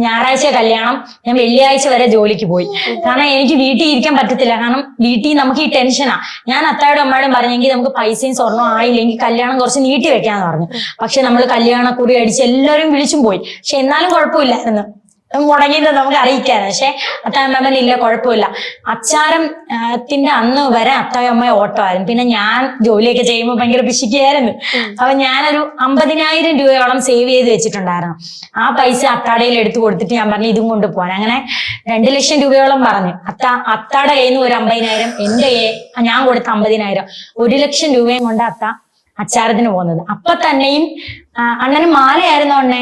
ഞായറാഴ്ച കല്യാണം, ഞാൻ വെള്ളിയാഴ്ച വരെ ജോലിക്ക് പോയി. കാരണം എനിക്ക് വീട്ടിൽ ഇരിക്കാൻ പറ്റത്തില്ല. കാരണം വീട്ടിൽ നമുക്ക് ഈ ടെൻഷനാ. ഞാൻ അത്തായോടും അമ്മയോടും പറഞ്ഞെങ്കിൽ നമുക്ക് പൈസയും സ്വർണ്ണവും ആയില്ലെങ്കിൽ കല്യാണം കുറച്ച് നീട്ടി വെക്കാന്ന് പറഞ്ഞു. പക്ഷെ നമ്മൾ കല്യാണക്കുറി അടിച്ച് എല്ലാവരും വിളിച്ചും പോയി. പക്ഷെ എന്നാലും കുഴപ്പമില്ലായിരുന്നു, മുടങ്ങിയത് നമുക്ക് അറിയിക്കാറ്. പക്ഷെ അത്തായമ്മ ഇല്ല കുഴപ്പമില്ല. അച്ചാരത്തിന്റെ അന്ന് വരെ അത്തായമ്മ ഓട്ടോ ആയിരുന്നു. പിന്നെ ഞാൻ ജോലിയൊക്കെ ചെയ്യുമ്പോൾ ഭയങ്കര പിശിക്കായിരുന്നു. അപ്പൊ ഞാനൊരു 50,000 രൂപയോളം സേവ് ചെയ്ത് വെച്ചിട്ടുണ്ടായിരുന്നു. ആ പൈസ അത്താടയിൽ എടുത്തു കൊടുത്തിട്ട് ഞാൻ പറഞ്ഞു ഇതും കൊണ്ട് പോകാൻ. അങ്ങനെ 2 ലക്ഷം രൂപയോളം പറഞ്ഞു. അത്താടെ കയ്യിൽ നിന്ന് ഒരു 50,000, എന്റെ ഞാൻ കൊടുത്ത 50,000, 1 ലക്ഷം രൂപയും കൊണ്ട് അച്ചാരത്തിന് പോകുന്നത്. അപ്പൊ തന്നെയും അണ്ണന് മാലയായിരുന്നു അണ്ണേ,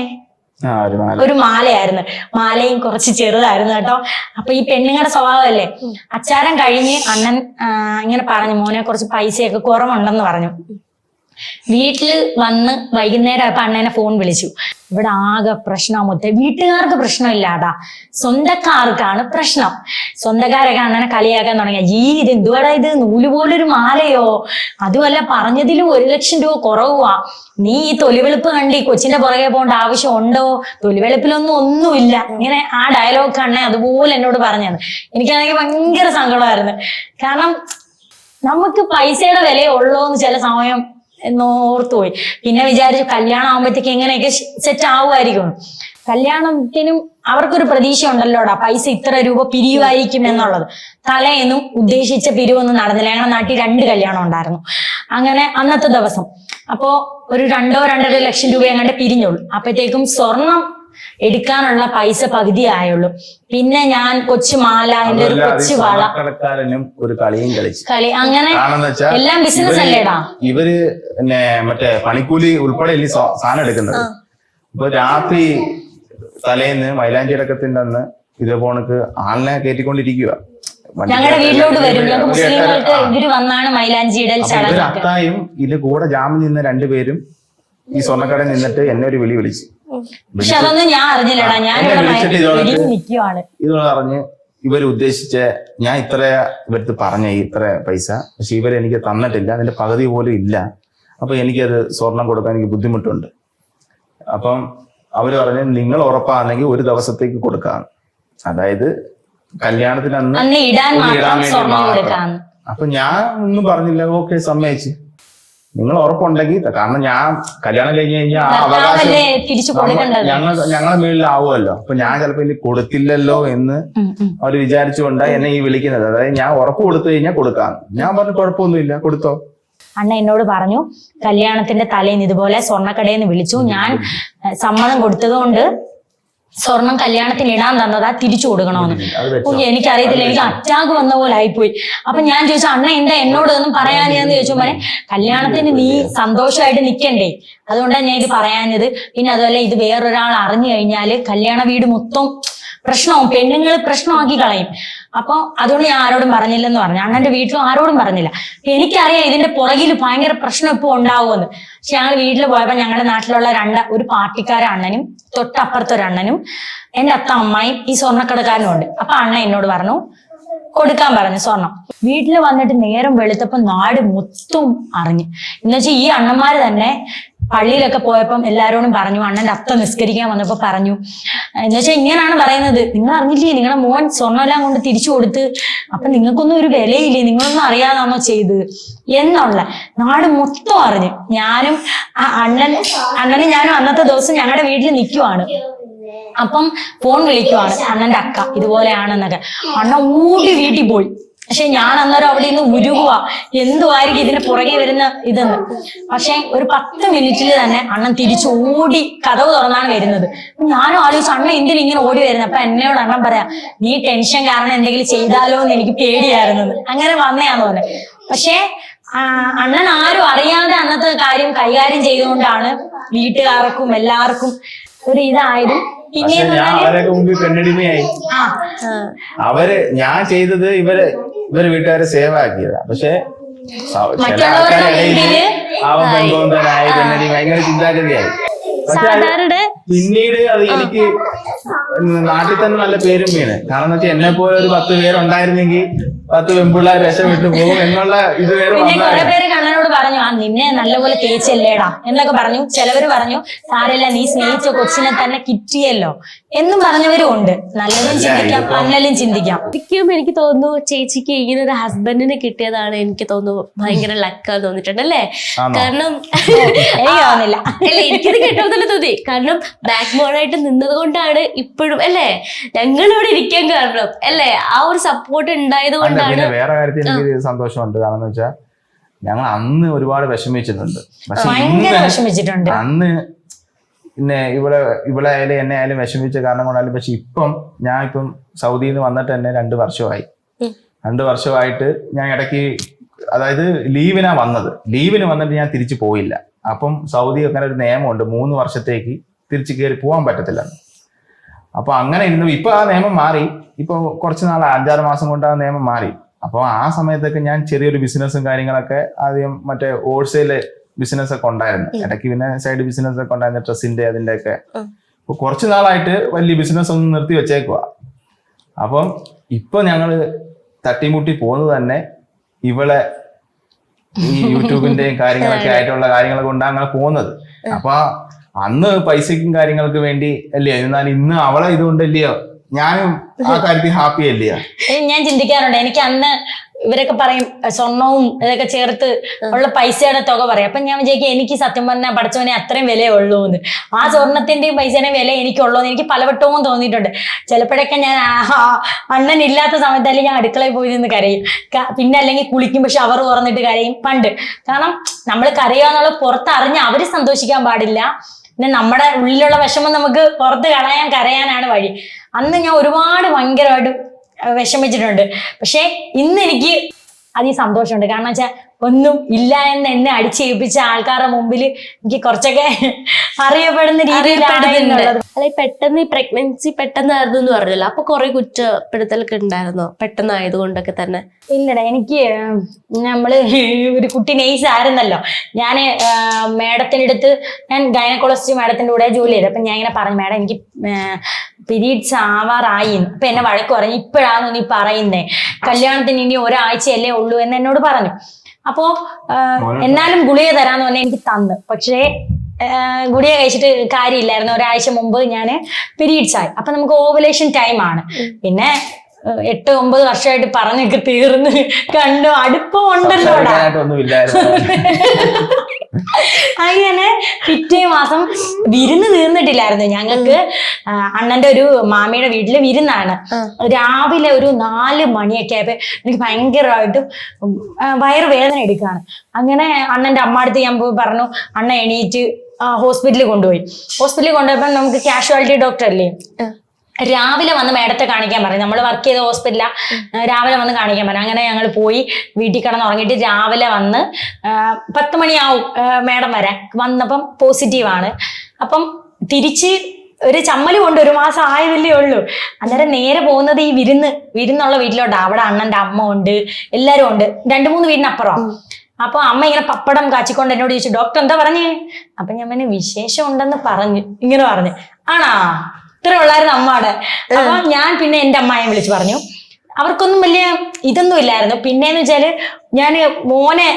ഒരു മാലയായിരുന്നു. മാലയും കുറച്ച് ചെറുതായിരുന്നു കേട്ടോ. അപ്പൊ ഈ പെണ്ണുങ്ങളുടെ സ്വഭാവമല്ലേ. അച്ചാരം കഴിഞ്ഞ് അണ്ണൻ ഇങ്ങനെ പറഞ്ഞു, മോനെ കുറച്ച് പൈസയൊക്കെ കുറവുണ്ടെന്ന് പറഞ്ഞു. വീട്ടില് വന്ന് വൈകുന്നേരം ആയപ്പോ അണ്ണനെ ഫോൺ വിളിച്ചു. ഇവിടെ ആകെ പ്രശ്നമാമൊത്തേ. വീട്ടുകാർക്ക് പ്രശ്നമില്ലാടാ, സ്വന്തക്കാർക്കാണ് പ്രശ്നം. സ്വന്തക്കാരൊക്കെ അണ്ണനെ കളിയാക്കാൻ തുടങ്ങിയ, ഇത് എന്തുവാടാ ഇത്, നൂലുപോലൊരു മാലയോ, അതുമല്ല പറഞ്ഞതിലും 1 ലക്ഷം രൂപ കുറവാ. നീ ഈ തൊലിവെളുപ്പ് കണ്ട് ഈ കൊച്ചിന്റെ പുറകെ പോകേണ്ട ആവശ്യമുണ്ടോ, തൊലിവെളുപ്പിലൊന്നും ഒന്നുമില്ല. ഇങ്ങനെ ആ ഡയലോഗ് അണ്ണൻ അതുപോലെ എന്നോട് പറഞ്ഞത്. എനിക്കാണെങ്കിൽ ഭയങ്കര സങ്കടമായിരുന്നു. കാരണം നമുക്ക് പൈസയുടെ വിലയേ ഉള്ളൂ എന്ന് ചില സമയം എന്നോർത്തുപോയി. പിന്നെ വിചാരിച്ചു കല്യാണം ആകുമ്പോഴത്തേക്ക് എങ്ങനെയൊക്കെ സെറ്റ് ആവുമായിരിക്കും. കല്യാണത്തിനും അവർക്കൊരു പ്രതീക്ഷ ഉണ്ടല്ലോടാ, പൈസ ഇത്ര രൂപ പിരിയുമായിരിക്കും എന്നുള്ളത്. തലേന്നും ഉദ്ദേശിച്ച പിരിവൊന്നും നടന്നില്ല. ഞങ്ങളുടെ നാട്ടിൽ 2 കല്യാണം ഉണ്ടായിരുന്നു. അങ്ങനെ അന്നത്തെ ദിവസം അപ്പോ ഒരു 2-2.5 ലക്ഷം രൂപ അങ്ങോട്ട് പിരിഞ്ഞുള്ളൂ. അപ്പോഴത്തേക്കും സ്വർണം എടുക്കാനുള്ള പൈസ പകുതി ആയുള്ളൂ. പിന്നെ ഞാൻ കൊച്ചു മാല, എന്റെ ഒരു കൊച്ചു വള, ഒരു കളിയും കളിച്ചു. കളി അങ്ങനെ എല്ലാം ബിസിനസ് അല്ലേടാ. ഇവര് പിന്നെ മറ്റേ പണിക്കൂലി ഉൾപ്പെടെ സാധനം എടുക്കുന്നത്. ഇപ്പൊ രാത്രി തലേന്ന് മൈലാഞ്ചി അടക്കത്തിന്റെ അന്ന് ഇതേപോണക്ക് ആളിനെ കയറ്റിക്കൊണ്ടിരിക്കുക. ഞങ്ങളുടെ വീട്ടിലോട്ട് വരും. ഞങ്ങൾക്ക് മുസ്ലിങ്ങൾക്ക് ഇവര് വന്നാണ് മൈലാഞ്ചി ഇടൽ ചടങ്ങ്. അത്തായും ഇതിന്റെ കൂടെ ജാമ്യം നിന്ന 2 പേരും ഈ സ്വർണ്ണക്കടയിൽ നിന്നിട്ട് എന്നെ ഒരു വിളിച്ചു. പക്ഷെ അതൊന്നും ഞാൻ അറിഞ്ഞില്ലടാ. ഞാനിവിടെ നിൽക്കുവാണ്. ഇത് പറഞ്ഞ് ഇവർ ഉദ്ദേശിച്ച ഞാൻ ഇവർക്ക് പറഞ്ഞ ഇത്ര പൈസ, പക്ഷെ ഇവരെനിക്ക് തന്നിട്ടില്ല, അതിന്റെ പകുതി പോലും ഇല്ല. അപ്പൊ എനിക്കത് സ്വർണം കൊടുക്കാൻ എനിക്ക് ബുദ്ധിമുട്ടുണ്ട്. അപ്പം അവര് പറഞ്ഞ് നിങ്ങൾ ഉറപ്പാണെങ്കിൽ 1 ദിവസത്തേക്ക് കൊടുക്കാം, അതായത് കല്യാണത്തിന് അന്ന് ഇടാൻ വേണ്ടി. അപ്പൊ ഞാൻ ഒന്നും പറഞ്ഞില്ല, ഓക്കെ സമ്മതിച്ച്. നിങ്ങൾ ഉറപ്പുണ്ടെങ്കിൽ, കാരണം ഞാൻ കല്യാണം കഴിഞ്ഞ് കഴിഞ്ഞാൽ ആ അവകാശം ഞങ്ങളുടെ മേളിലാവുമല്ലോ. അപ്പൊ ഞാൻ ചിലപ്പോ ഇനി കൊടുത്തില്ലല്ലോ എന്ന് അവർ വിചാരിച്ചുകൊണ്ടാണ് എന്നെ ഈ വിളിക്കുന്നത്. അതായത് ഞാൻ ഉറപ്പ് കൊടുത്തു കഴിഞ്ഞാൽ കൊടുക്കാം. ഞാൻ പറഞ്ഞു കുഴപ്പമൊന്നുമില്ല, കൊടുത്തോ. അണ്ണ എന്നോട് പറഞ്ഞു കല്യാണത്തിന്റെ തലേന്ന് ഇതുപോലെ സ്വർണ്ണക്കടയിൽ നിന്ന് വിളിച്ചു, ഞാൻ സമ്മതം കൊടുത്തതുകൊണ്ട് സ്വർണം കല്യാണത്തിന് ഇടാൻ തന്നതാ, തിരിച്ചു കൊടുക്കണമെന്ന്. എനിക്കറിയത്തില്ല, എനിക്ക് അറ്റാക്ക് വന്ന പോലെ ആയിപ്പോയി. അപ്പൊ ഞാൻ ചോദിച്ചു അണ്ണ എന്താ എന്നോട് ഒന്നും പറയാഞ്ഞെന്ന് ചോദിച്ചു. മോനെ കല്യാണത്തിന് നീ സന്തോഷമായിട്ട് നിൽക്കണ്ടേ, അതുകൊണ്ടാണ് ഞാൻ ഇത് പറയാഞ്ഞത്. പിന്നെ അതുപോലെ ഇത് വേറൊരാൾ അറിഞ്ഞു കഴിഞ്ഞാല് കല്യാണ വീട് മൊത്തം പ്രശ്നവും, പെണ്ണുങ്ങൾ പ്രശ്നമാക്കി കളയും. അപ്പൊ അതുകൊണ്ട് ഞാൻ ആരോടും പറഞ്ഞില്ലെന്ന് പറഞ്ഞു. അണ്ണന്റെ വീട്ടിലും ആരോടും പറഞ്ഞില്ല. എനിക്കറിയാം ഇതിന്റെ പുറകിൽ ഭയങ്കര പ്രശ്നം ഇപ്പൊ ഉണ്ടാവുമെന്ന്. പക്ഷെ ഞങ്ങൾ വീട്ടിൽ പോയപ്പോ ഞങ്ങളുടെ നാട്ടിലുള്ള ഒരു പാർട്ടിക്കാര അണ്ണനും തൊട്ടപ്പുറത്തൊരു അണ്ണനും എന്റെ അമ്മയും ഈ സ്വർണ്ണക്കടക്കാരനും ഉണ്ട്. അപ്പൊ അണ്ണ എന്നോട് പറഞ്ഞു കൊടുക്കാൻ പറഞ്ഞു സ്വർണം. വീട്ടിൽ വന്നിട്ട് നേരം വെളുത്തപ്പോ നാട് മൊത്തം അറിഞ്ഞു. എന്നുവെച്ചാൽ ഈ അണ്ണന്മാര് തന്നെ പള്ളിയിലൊക്കെ പോയപ്പം എല്ലാരോടും പറഞ്ഞു, അണ്ണന്റെ അത്ത നിസ്കരിക്കാൻ വന്നപ്പോ പറഞ്ഞു. എന്നുവെച്ചാൽ ഇങ്ങനെയാണ് പറയുന്നത്, നിങ്ങൾ അറിഞ്ഞില്ലേ നിങ്ങളുടെ മോൻ സ്വർണ്ണമെല്ലാം കൊണ്ട് തിരിച്ചു കൊടുത്ത്, അപ്പൊ നിങ്ങൾക്കൊന്നും ഒരു വിലയില്ലേ, നിങ്ങളൊന്നും അറിയാതാണോ ചെയ്ത് എന്നുള്ള നാട് മൊത്തം അറിഞ്ഞു. ഞാനും അണ്ണനും ഞാനും അന്നത്തെ ദിവസം ഞങ്ങളുടെ വീട്ടിൽ നിൽക്കുവാണ്. അപ്പം ഫോൺ വിളിക്കുവാണ് അണ്ണന്റെ അക്ക ഇതുപോലെയാണെന്നൊക്കെ. അണ്ണ ഓടി വീട്ടിൽ പോയി. പക്ഷെ ഞാൻ അന്നേരം അവിടെ നിന്ന് ഉരുകുക, എന്തുമായിരിക്കും ഇതിന് പുറകെ വരുന്ന ഇതെന്ന്. പക്ഷെ ഒരു 10 മിനിറ്റിൽ തന്നെ അണ്ണൻ തിരിച്ചു ഓടി കതവ് തുറന്നാണ് വരുന്നത്. ഞാനും ആലോചിച്ചു അണ്ണൻ എന്തിനും ഇങ്ങനെ ഓടി വരുന്നത്. അപ്പൊ എന്നോട് അണ്ണൻ പറയാ, നീ ടെൻഷൻ കാരണം എന്തെങ്കിലും ചെയ്താലോ എന്ന് എനിക്ക് പേടിയായിരുന്നു, അങ്ങനെ വന്നയാന്ന് പറഞ്ഞു. പക്ഷെ അണ്ണൻ ആരും അറിയാതെ അന്നത്തെ കാര്യം കൈകാര്യം ചെയ്തുകൊണ്ടാണ് വീട്ടുകാർക്കും എല്ലാവർക്കും ഒരു ഇതായതും. പിന്നെ അവരൊക്കെ മുമ്പിൽ പെണ്ണടിമയായി. ഞാൻ ചെയ്തത് ഇവര് വീട്ടുകാരെ സേവ് ആക്കിയതാ. പക്ഷെ ചില ആൾക്കാരുടെ ഭയങ്കര ചിന്താഗതിയായി. പക്ഷെ പിന്നീട് അത് എനിക്ക് നാട്ടിൽ തന്നെ നല്ല പേരും വീണ്. കാരണം എന്ന് വെച്ചാൽ എന്നെ പോലെ ഒരു 10 പേരുണ്ടായിരുന്നെങ്കിൽ 10 പെൺപിള്ളേർ രക്ഷപ്പെട്ടു പോകും എന്നുള്ള ഇത് വരെ പിന്നെ കുറെ പേര് കണ്ണനോട് പറഞ്ഞു, നിന്നെ നല്ലപോലെ തേച്ചല്ലേടാ എന്നൊക്കെ പറഞ്ഞു. ചിലവര് പറഞ്ഞു സാരല്ല, നീ സ്നേഹിച്ച കൊച്ചിനെ തന്നെ കിട്ടിയല്ലോ എന്നും പറഞ്ഞവരും ഉണ്ട്. നല്ലതും ചിന്തിക്കാം, നല്ലതും ചിന്തിക്കാം. ശരിക്കും എനിക്ക് തോന്നുന്നു ചേച്ചിക്ക് ഇങ്ങനെ ഒരു ഹസ്ബൻഡിനെ കിട്ടിയതാണ് എനിക്ക് തോന്നുന്നു ഭയങ്കര ലക്കാന്ന് തോന്നിയിട്ടുണ്ട് അല്ലേ? കാരണം തോന്നില്ല അല്ലേ, എനിക്കിത് കേട്ടപ്പോൾ തന്നെ തോന്നി. കാരണം ബാക്ക് ബോണായിട്ട് നിന്നത് കൊണ്ടാണ് ഇപ്പോഴും അല്ലേ ഞങ്ങളിവിടെ ഇരിക്കാൻ കാരണം അല്ലേ? ആ ഒരു സപ്പോർട്ട് ഉണ്ടായത് കൊണ്ടാണ്. പിന്നെ വേറെ കാര്യത്തിൽ എനിക്ക് സന്തോഷമുണ്ട്. കാരണം എന്ന് വെച്ചാൽ ഞങ്ങൾ അന്ന് ഒരുപാട് വിഷമിച്ചിട്ടുണ്ട്. വിഷമിച്ചിട്ടുണ്ട് അന്ന് പിന്നെ ഇവിടെ ആയാലും എന്നെ ആയാലും വിഷമിച്ച കാരണം കൊണ്ടായാലും. പക്ഷെ ഞാൻ ഇപ്പം സൗദിയിൽ നിന്ന് വന്നിട്ട് തന്നെ 2 വർഷമായി. 2 വർഷമായിട്ട് ഞാൻ ഇടയ്ക്ക്, അതായത് ലീവിന് വന്നിട്ട് ഞാൻ തിരിച്ചു പോയില്ല. അപ്പം സൗദി അങ്ങനെ ഒരു നിയമമുണ്ട്, 3 വർഷത്തേക്ക് തിരിച്ചു കയറി പോകാൻ പറ്റത്തില്ല. അപ്പൊ അങ്ങനെ ഇരുന്നു. ഇപ്പൊ ആ നിയമം മാറി. ഇപ്പൊ കുറച്ച് നാൾ 5-6 മാസം കൊണ്ട് ആ നിയമം മാറി. അപ്പോൾ ആ സമയത്തൊക്കെ ഞാൻ ചെറിയൊരു ബിസിനസ്സും കാര്യങ്ങളൊക്കെ ആദ്യം മറ്റേ ഹോൾസെയിൽ ബിസിനസ് ഒക്കെ ഉണ്ടായിരുന്നു. ഇടയ്ക്ക് പിന്നെ സൈഡ് ബിസിനസ് ഒക്കെ ഉണ്ടായിരുന്നു, ഡ്രസ്സിന്റെ അതിന്റെ ഒക്കെ. അപ്പൊ കുറച്ച് നാളായിട്ട് വലിയ ബിസിനസ് ഒന്നും നിർത്തി വെച്ചേക്കുവാ. അപ്പം ഇപ്പൊ ഞങ്ങള് തട്ടിമുട്ടി പോകുന്നത് തന്നെ ഇവളെ ഈ യൂട്യൂബിന്റെയും കാര്യങ്ങളൊക്കെ ആയിട്ടുള്ള കാര്യങ്ങളൊക്കെ കൊണ്ടാണ് അങ്ങനെ പോകുന്നത്. അപ്പൊ അന്ന് പൈസക്കും കാര്യങ്ങൾക്ക് വേണ്ടി അല്ലേ, എന്നാൽ ഇന്ന് അവളെ ഇതുകൊണ്ടല്ലയോ ഞാനും ആ കാര്യത്തിൽ ഹാപ്പി അല്ലയോ. ഞാൻ ചിന്തിക്കാറുണ്ട്, എനിക്ക് അന്ന് ഇവരൊക്കെ പറയും സ്വർണവും ഇതൊക്കെ ചേർത്ത് ഉള്ള പൈസയുടെ തുക പറയും. അപ്പൊ ഞാൻ വിചാരിക്കും എനിക്ക് സത്യം പറഞ്ഞാൽ പഠിച്ചവനെ അത്രയും വിലയേ ഉള്ളൂ എന്ന്. ആ സ്വർണത്തിന്റെയും പൈസയുടെയും വില എനിക്കുള്ളൂ എന്ന് എനിക്ക് പലവട്ടവും തോന്നിയിട്ടുണ്ട്. ചിലപ്പോഴൊക്കെ ഞാൻ അണ്ണൻ ഇല്ലാത്ത സമയത്ത് അല്ലെങ്കിൽ ഞാൻ അടുക്കളയിൽ പോയി നിന്ന് കരയും. പിന്നെ അല്ലെങ്കിൽ കുളിക്കുമ്പോൾ ഷവർ തുറന്നിട്ട് കരയും പണ്ട്. കാരണം നമ്മൾ കരയാന്നുള്ള പുറത്തറിഞ്ഞ് അവര് സന്തോഷിക്കാൻ പാടില്ല. പിന്നെ നമ്മുടെ ഉള്ളിലുള്ള വിഷമം നമുക്ക് പുറത്ത് കരയാനാണ് വഴി. അന്ന് ഞാൻ ഒരുപാട് ഭയങ്കരമായിട്ട് വിഷമിച്ചിട്ടുണ്ട്. പക്ഷെ ഇന്ന് എനിക്ക് അതിൽ സന്തോഷമുണ്ട്. കാരണം വെച്ചാൽ ഒന്നും ഇല്ല എന്ന് എന്നെ അടിച്ചേൽപ്പിച്ച ആൾക്കാരുടെ മുമ്പിൽ എനിക്ക് കുറച്ചൊക്കെ അറിയപ്പെടുന്ന രീതിയിലാണ്. അല്ലെ പെട്ടെന്ന് ഈ പ്രഗ്നൻസി പെട്ടെന്നായിരുന്നു എന്ന് പറഞ്ഞല്ലോ, അപ്പൊ കുറെ കുറ്റപ്പെടുത്തലൊക്കെ ഉണ്ടായിരുന്നോ പെട്ടെന്നായത് കൊണ്ടൊക്കെ തന്നെ? ഇല്ലടാ, എനിക്ക് നമ്മള് ഒരു കുട്ടി നെയ്സ് ആയിരുന്നല്ലോ. ഞാൻ മാഡത്തിൻ്റെ അടുത്ത്, ഞാൻ ഗൈനക്കോളജിസ്റ്റ് മാഡത്തിന്റെ കൂടെ ജോലി ചെയ്ത്. അപ്പൊ ഞാൻ ഇങ്ങനെ പറഞ്ഞു, മാഡം എനിക്ക് പീരീഡ്സ് ആവാറായി. അപ്പൊ എന്നെ വഴക്ക് പറഞ്ഞു, ഇപ്പോഴാണ് നീ പറയുന്നേ, കല്യാണത്തിന് ഇനി ഒരാഴ്ചയല്ലേ ഉള്ളൂ എന്ന് എന്നോട് പറഞ്ഞു. അപ്പോ എന്നാലും ഗുളിക തരാന്ന് പറഞ്ഞാൽ എനിക്ക് തന്നു. പക്ഷേ ഗുളിക കഴിച്ചിട്ട് കാര്യമില്ലായിരുന്നു. ഒരാഴ്ച മുമ്പ് ഞാൻ പീരീഡ്സ് ആയി. അപ്പൊ നമുക്ക് ഓവുലേഷൻ ടൈമാണ്. പിന്നെ 8-9 വർഷമായിട്ട് പറഞ്ഞൊക്കെ തീർന്ന് കണ്ടു അടുപ്പം ഉണ്ടല്ലോ. അങ്ങനെ പിറ്റേ മാസം വിരുന്ന് തീർന്നിട്ടില്ലായിരുന്നു ഞങ്ങൾക്ക്. അണ്ണന്റെ ഒരു മാമിയുടെ വീട്ടില് വിരുന്നാണ്. രാവിലെ ഒരു 4 മണിയൊക്കെ ആയപ്പോ എനിക്ക് ഭയങ്കരമായിട്ട് വയറുവേദന എടുക്കുകയാണ്. അങ്ങനെ അണ്ണന്റെ അമ്മ അടുത്ത് ഞാൻ പോയി പറഞ്ഞു. അണ്ണ എണീറ്റ് ഹോസ്പിറ്റലിൽ കൊണ്ടുപോയി. ഹോസ്പിറ്റലിൽ കൊണ്ടുപോയപ്പോൾ നമുക്ക് കാഷ്വാലിറ്റി ഡോക്ടർ അല്ലേ, രാവിലെ വന്ന് മേഡത്തെ കാണിക്കാൻ പറഞ്ഞു. നമ്മൾ വർക്ക് ചെയ്ത ഹോസ്പിറ്റലാ, രാവിലെ വന്ന് കാണിക്കാൻ പറഞ്ഞു. അങ്ങനെ ഞങ്ങൾ പോയി വീട്ടിൽ കിടന്ന് ഉറങ്ങിയിട്ട് രാവിലെ വന്ന് 10 മണിയാവും മേഡം വരാൻ. വന്നപ്പം പോസിറ്റീവാണ്. അപ്പം തിരിച്ച് ഒരു ചമ്മല് കൊണ്ട് 1 മാസം ആയതല്ലേ ഉള്ളൂ. അന്നേരം നേരെ പോകുന്നത് ഈ വിരുന്നുള്ള വീട്ടിലോട്ടാ. അവിടെ അണ്ണന്റെ അമ്മ ഉണ്ട്, എല്ലാരും ഉണ്ട്. 2-3 വീടിനപ്പുറം. അപ്പൊ അമ്മ ഇങ്ങനെ പപ്പടം കാച്ചിക്കൊണ്ട് എന്നോട് ചോദിച്ചു, ഡോക്ടർ എന്താ പറഞ്ഞേ? അപ്പൊ ഞാൻ പിന്നെ വിശേഷം ഉണ്ടെന്ന് ഇങ്ങനെ പറഞ്ഞു. ആണാ, ഇത്ര ഉള്ളായിരുന്നു അമ്മയുടെ. അപ്പൊ ഞാൻ പിന്നെ എന്റെ അമ്മായെ വിളിച്ചു പറഞ്ഞു. അവർക്കൊന്നും വലിയ ഇതൊന്നും ഇല്ലായിരുന്നു. പിന്നെന്ന് വെച്ചാല് ഞാൻ മോനെ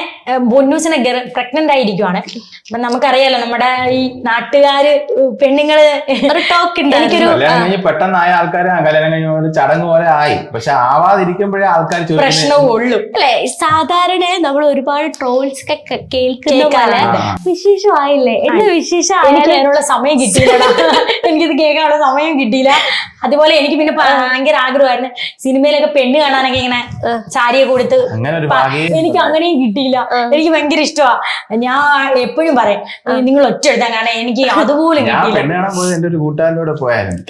പൊന്നൂസിനെ പ്രഗ്നന്റ് ആയിരിക്കുവാണ്. അപ്പൊ നമുക്കറിയാലോ നമ്മുടെ ഈ നാട്ടുകാര് പെണ്ണുങ്ങള് എനിക്കൊരു പെട്ടെന്നായ ആൾക്കാര് കല്യാണം കഴിഞ്ഞ ചടങ്ങ് പോലെ ആയി. പക്ഷെ ആവാതിരിക്കുമ്പോഴേ ആൾക്കാർ പ്രശ്നവും ഉള്ളൂ അല്ലെ. സാധാരണ നമ്മൾ ഒരുപാട് ട്രോൾസ് ഒക്കെ കേൾക്കുന്ന വിശേഷമായില്ലേ, എന്ത് വിശേഷം? എനിക്ക് അതിനുള്ള സമയം കിട്ടിയില്ല. എനിക്കിത് കേൾക്കാനുള്ള സമയം കിട്ടിയില്ല. അതുപോലെ എനിക്ക് പിന്നെ ഭയങ്കര ആഗ്രഹമായിരുന്നു സിനിമയിലൊക്കെ പെണ്ണ് കാണാനൊക്കെ ഇങ്ങനെ സാരിയെ കൊടുത്ത്. എനിക്ക് അങ്ങനെയും കിട്ടിയില്ല. എനിക്ക് ഭയങ്കര ഇഷ്ടമാ. ഞാൻ എപ്പോഴും പറയും നിങ്ങൾ ഒറ്റ എടുത്താൽ കാരണം എനിക്ക് അതുപോലും കിട്ടിയില്ല. എന്റെ ഒരു കൂട്ടുകാരനോട് പോയായിരുന്നു.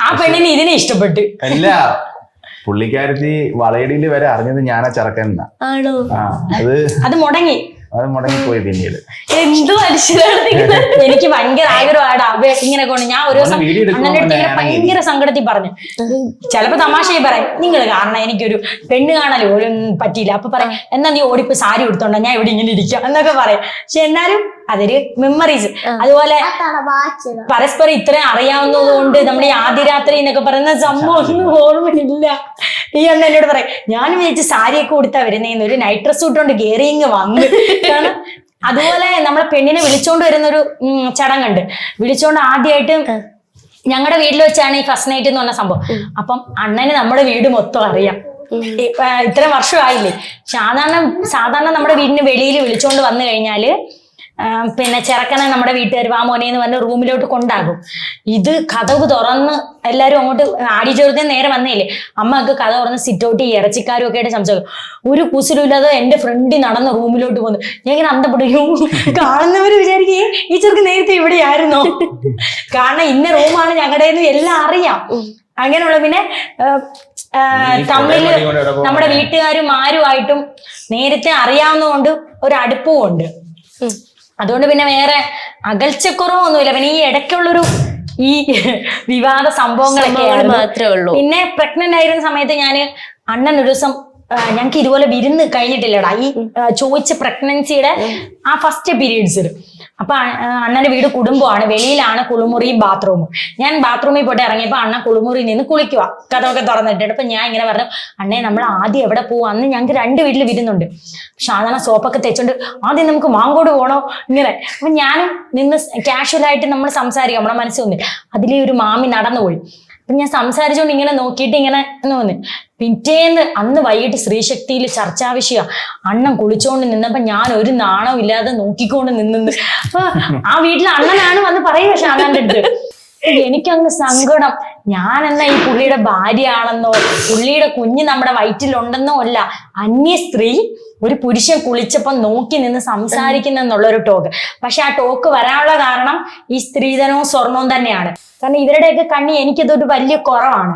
ആ പെണ്ണിന് ഇതിനെ ഇഷ്ടപ്പെട്ടു. അല്ല, പുള്ളിക്കാരത്തി വളയടിയിൽ വരെ അറിഞ്ഞത് ഞാനാ ചെറുക്കനാ. ആണോ? അത് മുടങ്ങി മുടങ്ങിപ്പോയി. പിന്നീട് എന്ത് മനുഷ്യരാണ്. എനിക്ക് ഭയങ്കര ആഗ്രഹമാണ് ഇങ്ങനെ കൊണ്ട്. ഞാൻ ഒരു ദിവസം അണ്ണന്റെ അടുത്ത് ഇങ്ങനെ ഭയങ്കര സങ്കടത്തിൽ പറഞ്ഞു. ചിലപ്പോ തമാശയായി പറയും, നിങ്ങൾ കാരണം എനിക്കൊരു പെണ്ണ് കാണാൻ പറ്റിയില്ല. അപ്പൊ പറയും, എന്നാ നീ ഓടിപ്പോ സാരി കൊടുത്തോണ്ട, ഞാൻ ഇവിടെ ഇങ്ങനെ ഇരിക്കാം എന്നൊക്കെ പറയും. പക്ഷെ എന്നാലും അതൊരു മെമ്മറീസ്. അതുപോലെ പരസ്പരം ഇത്രയും അറിയാവുന്നത് കൊണ്ട് നമ്മുടെ ഈ ആദ്യ രാത്രി എന്നൊക്കെ പറയുന്ന സംഭവം ഒന്നും ഓർമ്മയില്ല. ഈ അന്ന് എന്നോട് പറയാം, ഞാനും വിചാരിച്ച് സാരിയൊക്കെ കൊടുത്താ വരുന്നേന്ന്, ഒരു നൈറ്റ് ഡ്രസ് ഇട്ടുകൊണ്ട് കേറിയിങ് വന്ന്. കാരണം അതുപോലെ നമ്മളെ പെണ്ണിനെ വിളിച്ചോണ്ട് വരുന്നൊരു ചടങ്ങുണ്ട്. വിളിച്ചോണ്ട് ആദ്യമായിട്ട് ഞങ്ങളുടെ വീട്ടിൽ വെച്ചാണ് ഈ ഫസ്റ്റ് നൈറ്റ് എന്ന് പറഞ്ഞ സംഭവം. അപ്പം അണ്ണന് നമ്മുടെ വീട് മൊത്തം അറിയാം. ഇത്രയും വർഷമായില്ലേ. സാധാരണ നമ്മുടെ വീടിന് വെളിയിൽ വിളിച്ചോണ്ട് വന്നു കഴിഞ്ഞാല് പിന്നെ ചെറുക്കനെ നമ്മുടെ വീട്ടുകാർ വാ മോനെ എന്ന് പറഞ്ഞ് റൂമിലോട്ട് കൊണ്ടാകും. ഇത് കതവ് തുറന്ന് എല്ലാരും അങ്ങോട്ട് ആടിച്ചോർത്തിന് നേരെ വന്നേലേ, അമ്മക്ക് കഥ തുറന്ന് സിറ്റ് ഔട്ട് ഈ ഇറച്ചിക്കാരും ഒക്കെ ആയിട്ട് സംസാരിക്കും. ഒരു കുസലുമില്ലാതെ എന്റെ ഫ്രണ്ടിൽ നടന്ന് റൂമിലോട്ട് പോന്നു. ഞാൻ ഇങ്ങനെ അന്തപ്പെടും. കാണുന്നവര് വിചാരിക്കും ഈ ചെറുക്ക് നേരത്തെ ഇവിടെ ആയിരുന്നോ, കാരണം ഇന്ന റൂമാണ് ഞങ്ങളുടെ എല്ലാം അറിയാം. അങ്ങനെയുള്ള പിന്നെ തമ്മില് നമ്മുടെ വീട്ടുകാരും ആരുമായിട്ടും നേരത്തെ അറിയാവുന്നതുകൊണ്ട് ഒരു അടുപ്പവും ഉണ്ട്. അതുകൊണ്ട് പിന്നെ വേറെ അകൽച്ചക്കുറവൊന്നുമില്ല. പിന്നെ ഈ ഇടയ്ക്കുള്ളൊരു ഈ വിവാദ സംഭവങ്ങളൊക്കെ മാത്രമേ ഉള്ളൂ. പിന്നെ പ്രഗ്നന്റ് ആയിരുന്ന സമയത്ത് ഞാന് അണ്ണൻ ഒരു ദിവസം ഞങ്ങക്ക് ഇതുപോലെ വിരുന്ന് കഴിഞ്ഞിട്ടില്ലടാ, ഈ ചോദിച്ച പ്രഗ്നൻസിയുടെ ആ ഫസ്റ്റ് പീരീഡ്സിൽ. അപ്പൊ അണ്ണന്റെ വീട് കുടുംബമാണ്, വെളിയിലാണ് കുളിമുറിയും ബാത്റൂമും. ഞാൻ ബാത്റൂമിൽ പോയിട്ട് ഇറങ്ങിയപ്പോ അണ്ണൻ കുളിമുറിയിൽ നിന്ന് കുളിക്കുക, കഥമൊക്കെ തുറന്നിട്ടുണ്ട്. അപ്പൊ ഞാൻ ഇങ്ങനെ പറഞ്ഞു, അണ്ണേ നമ്മൾ ആദ്യം എവിടെ പോവാ? അന്ന് ഞങ്ങൾക്ക് 2 വീട്ടിൽ വിരുന്നുണ്ട്. സാധാരണ സോപ്പൊക്കെ തെച്ചോണ്ട് ആദ്യം നമുക്ക് മാങ്കോട് പോകണോ ഇങ്ങനെ. അപ്പൊ ഞാനും നിന്ന് കാഷ്വലായിട്ട് നമ്മൾ സംസാരിക്കാം, നമ്മളെ മനസ്സിൽ വന്നില്ല. അതിലേ ഒരു മാമി നടന്നുപോയി. അപ്പൊ ഞാൻ സംസാരിച്ചോണ്ട് ഇങ്ങനെ നോക്കിയിട്ട് ഇങ്ങനെ തോന്നി. പിറ്റേന്ന് അന്ന് വൈകിട്ട് സ്ത്രീശക്തിയിൽ ചർച്ചാ വിഷയം. അണ്ണൻ കുളിച്ചോണ്ട് നിന്നപ്പോ ഞാൻ ഒരു നാണവും ഇല്ലാതെ നോക്കിക്കൊണ്ട് നിന്നു. അപ്പൊ ആ വീട്ടിലെ അണ്ണനാണ് വന്ന് പറയുക ഷാനാന്റെ അടുത്ത്. എനിക്കങ്ങ് സങ്കടം. ഞാൻ എന്നാ ഈ പുള്ളിയുടെ ഭാര്യയാണെന്നോ പുള്ളിയുടെ കുഞ്ഞ് നമ്മുടെ വയറ്റിലുണ്ടെന്നോ അല്ല, അന്യ സ്ത്രീ ഒരു പുരുഷൻ കുളിച്ചപ്പോ നോക്കി നിന്ന് സംസാരിക്കുന്നെന്നുള്ളൊരു ടോക്ക്. പക്ഷെ ആ ടോക്ക് വരാനുള്ള കാരണം ഈ സ്ത്രീധനവും സ്വർണവും തന്നെയാണ്. കാരണം ഇവരുടെയൊക്കെ കണ്ണി എനിക്കിതൊരു വലിയ കുറവാണ്.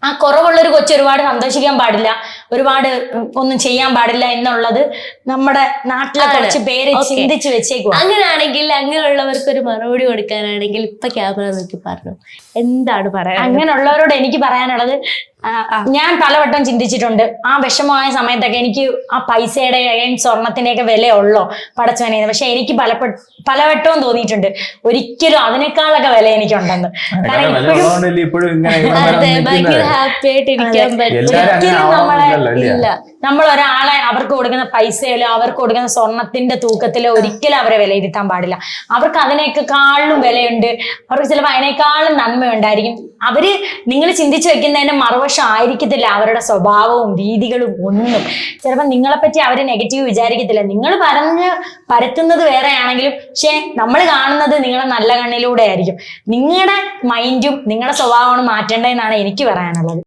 ആ കുറവുള്ളൊരു കൊച്ചു ഒരുപാട് സന്തോഷിക്കാൻ പാടില്ല, ഒരുപാട് ഒന്നും ചെയ്യാൻ പാടില്ല എന്നുള്ളത് നമ്മുടെ നാട്ടിലെ കുറച്ച് പേര് ചിന്തിച്ച് വെച്ചേക്കും. അങ്ങനെയാണെങ്കിൽ അങ്ങനെയുള്ളവർക്ക് ഒരു മറുപടി കൊടുക്കാനാണെങ്കിൽ ഇപ്പൊ ക്യാമറ നോക്കി പറഞ്ഞു എന്താണ് പറയാൻ? അങ്ങനെയുള്ളവരോട് എനിക്ക് പറയാനുള്ളത്, ഞാൻ പലവട്ടം ചിന്തിച്ചിട്ടുണ്ട്. ആ വിഷമമായ സമയത്തൊക്കെ എനിക്ക് ആ പൈസയുടെയും സ്വർണത്തിന്റെയൊക്കെ വിലയുള്ളോ പടച്ചവനെ. പക്ഷെ എനിക്ക് പലവട്ടവും തോന്നിയിട്ടുണ്ട് ഒരിക്കലും അതിനേക്കാളൊക്കെ വില എനിക്കുണ്ടെന്ന്. കാരണം ഹാപ്പി ആയിട്ട് ഇരിക്കാൻ പറ്റും. നമ്മൾ ഒരാളെ അവർക്ക് കൊടുക്കുന്ന പൈസയിലോ അവർക്ക് കൊടുക്കുന്ന സ്വർണത്തിന്റെ തൂക്കത്തിലോ ഒരിക്കലും അവരെ വിലയിരുത്താൻ പാടില്ല. അവർക്ക് അതിനേക്കാളും വിലയുണ്ട്, അവർക്ക് ചിലപ്പോൾ അതിനേക്കാളും നന്മയുണ്ടായിരിക്കും. അവര് നിങ്ങൾ ചിന്തിച്ചു വെക്കുന്നതിന്റെ മറുവശം ആയിരിക്കത്തില്ല അവരുടെ സ്വഭാവവും രീതികളും ഒന്നും. ചിലപ്പോൾ നിങ്ങളെപ്പറ്റി അവര് നെഗറ്റീവ് വിചാരിക്കത്തില്ല. നിങ്ങൾ പരത്തുന്നത് വേറെ ആണെങ്കിലും പക്ഷെ നമ്മൾ കാണുന്നത് നിങ്ങളെ നല്ല കണ്ണിലൂടെ ആയിരിക്കും. നിങ്ങളുടെ മൈൻഡും നിങ്ങളുടെ സ്വഭാവമാണ് മാറ്റേണ്ടതെന്നാണ് എനിക്ക് പറയാനുള്ളത്.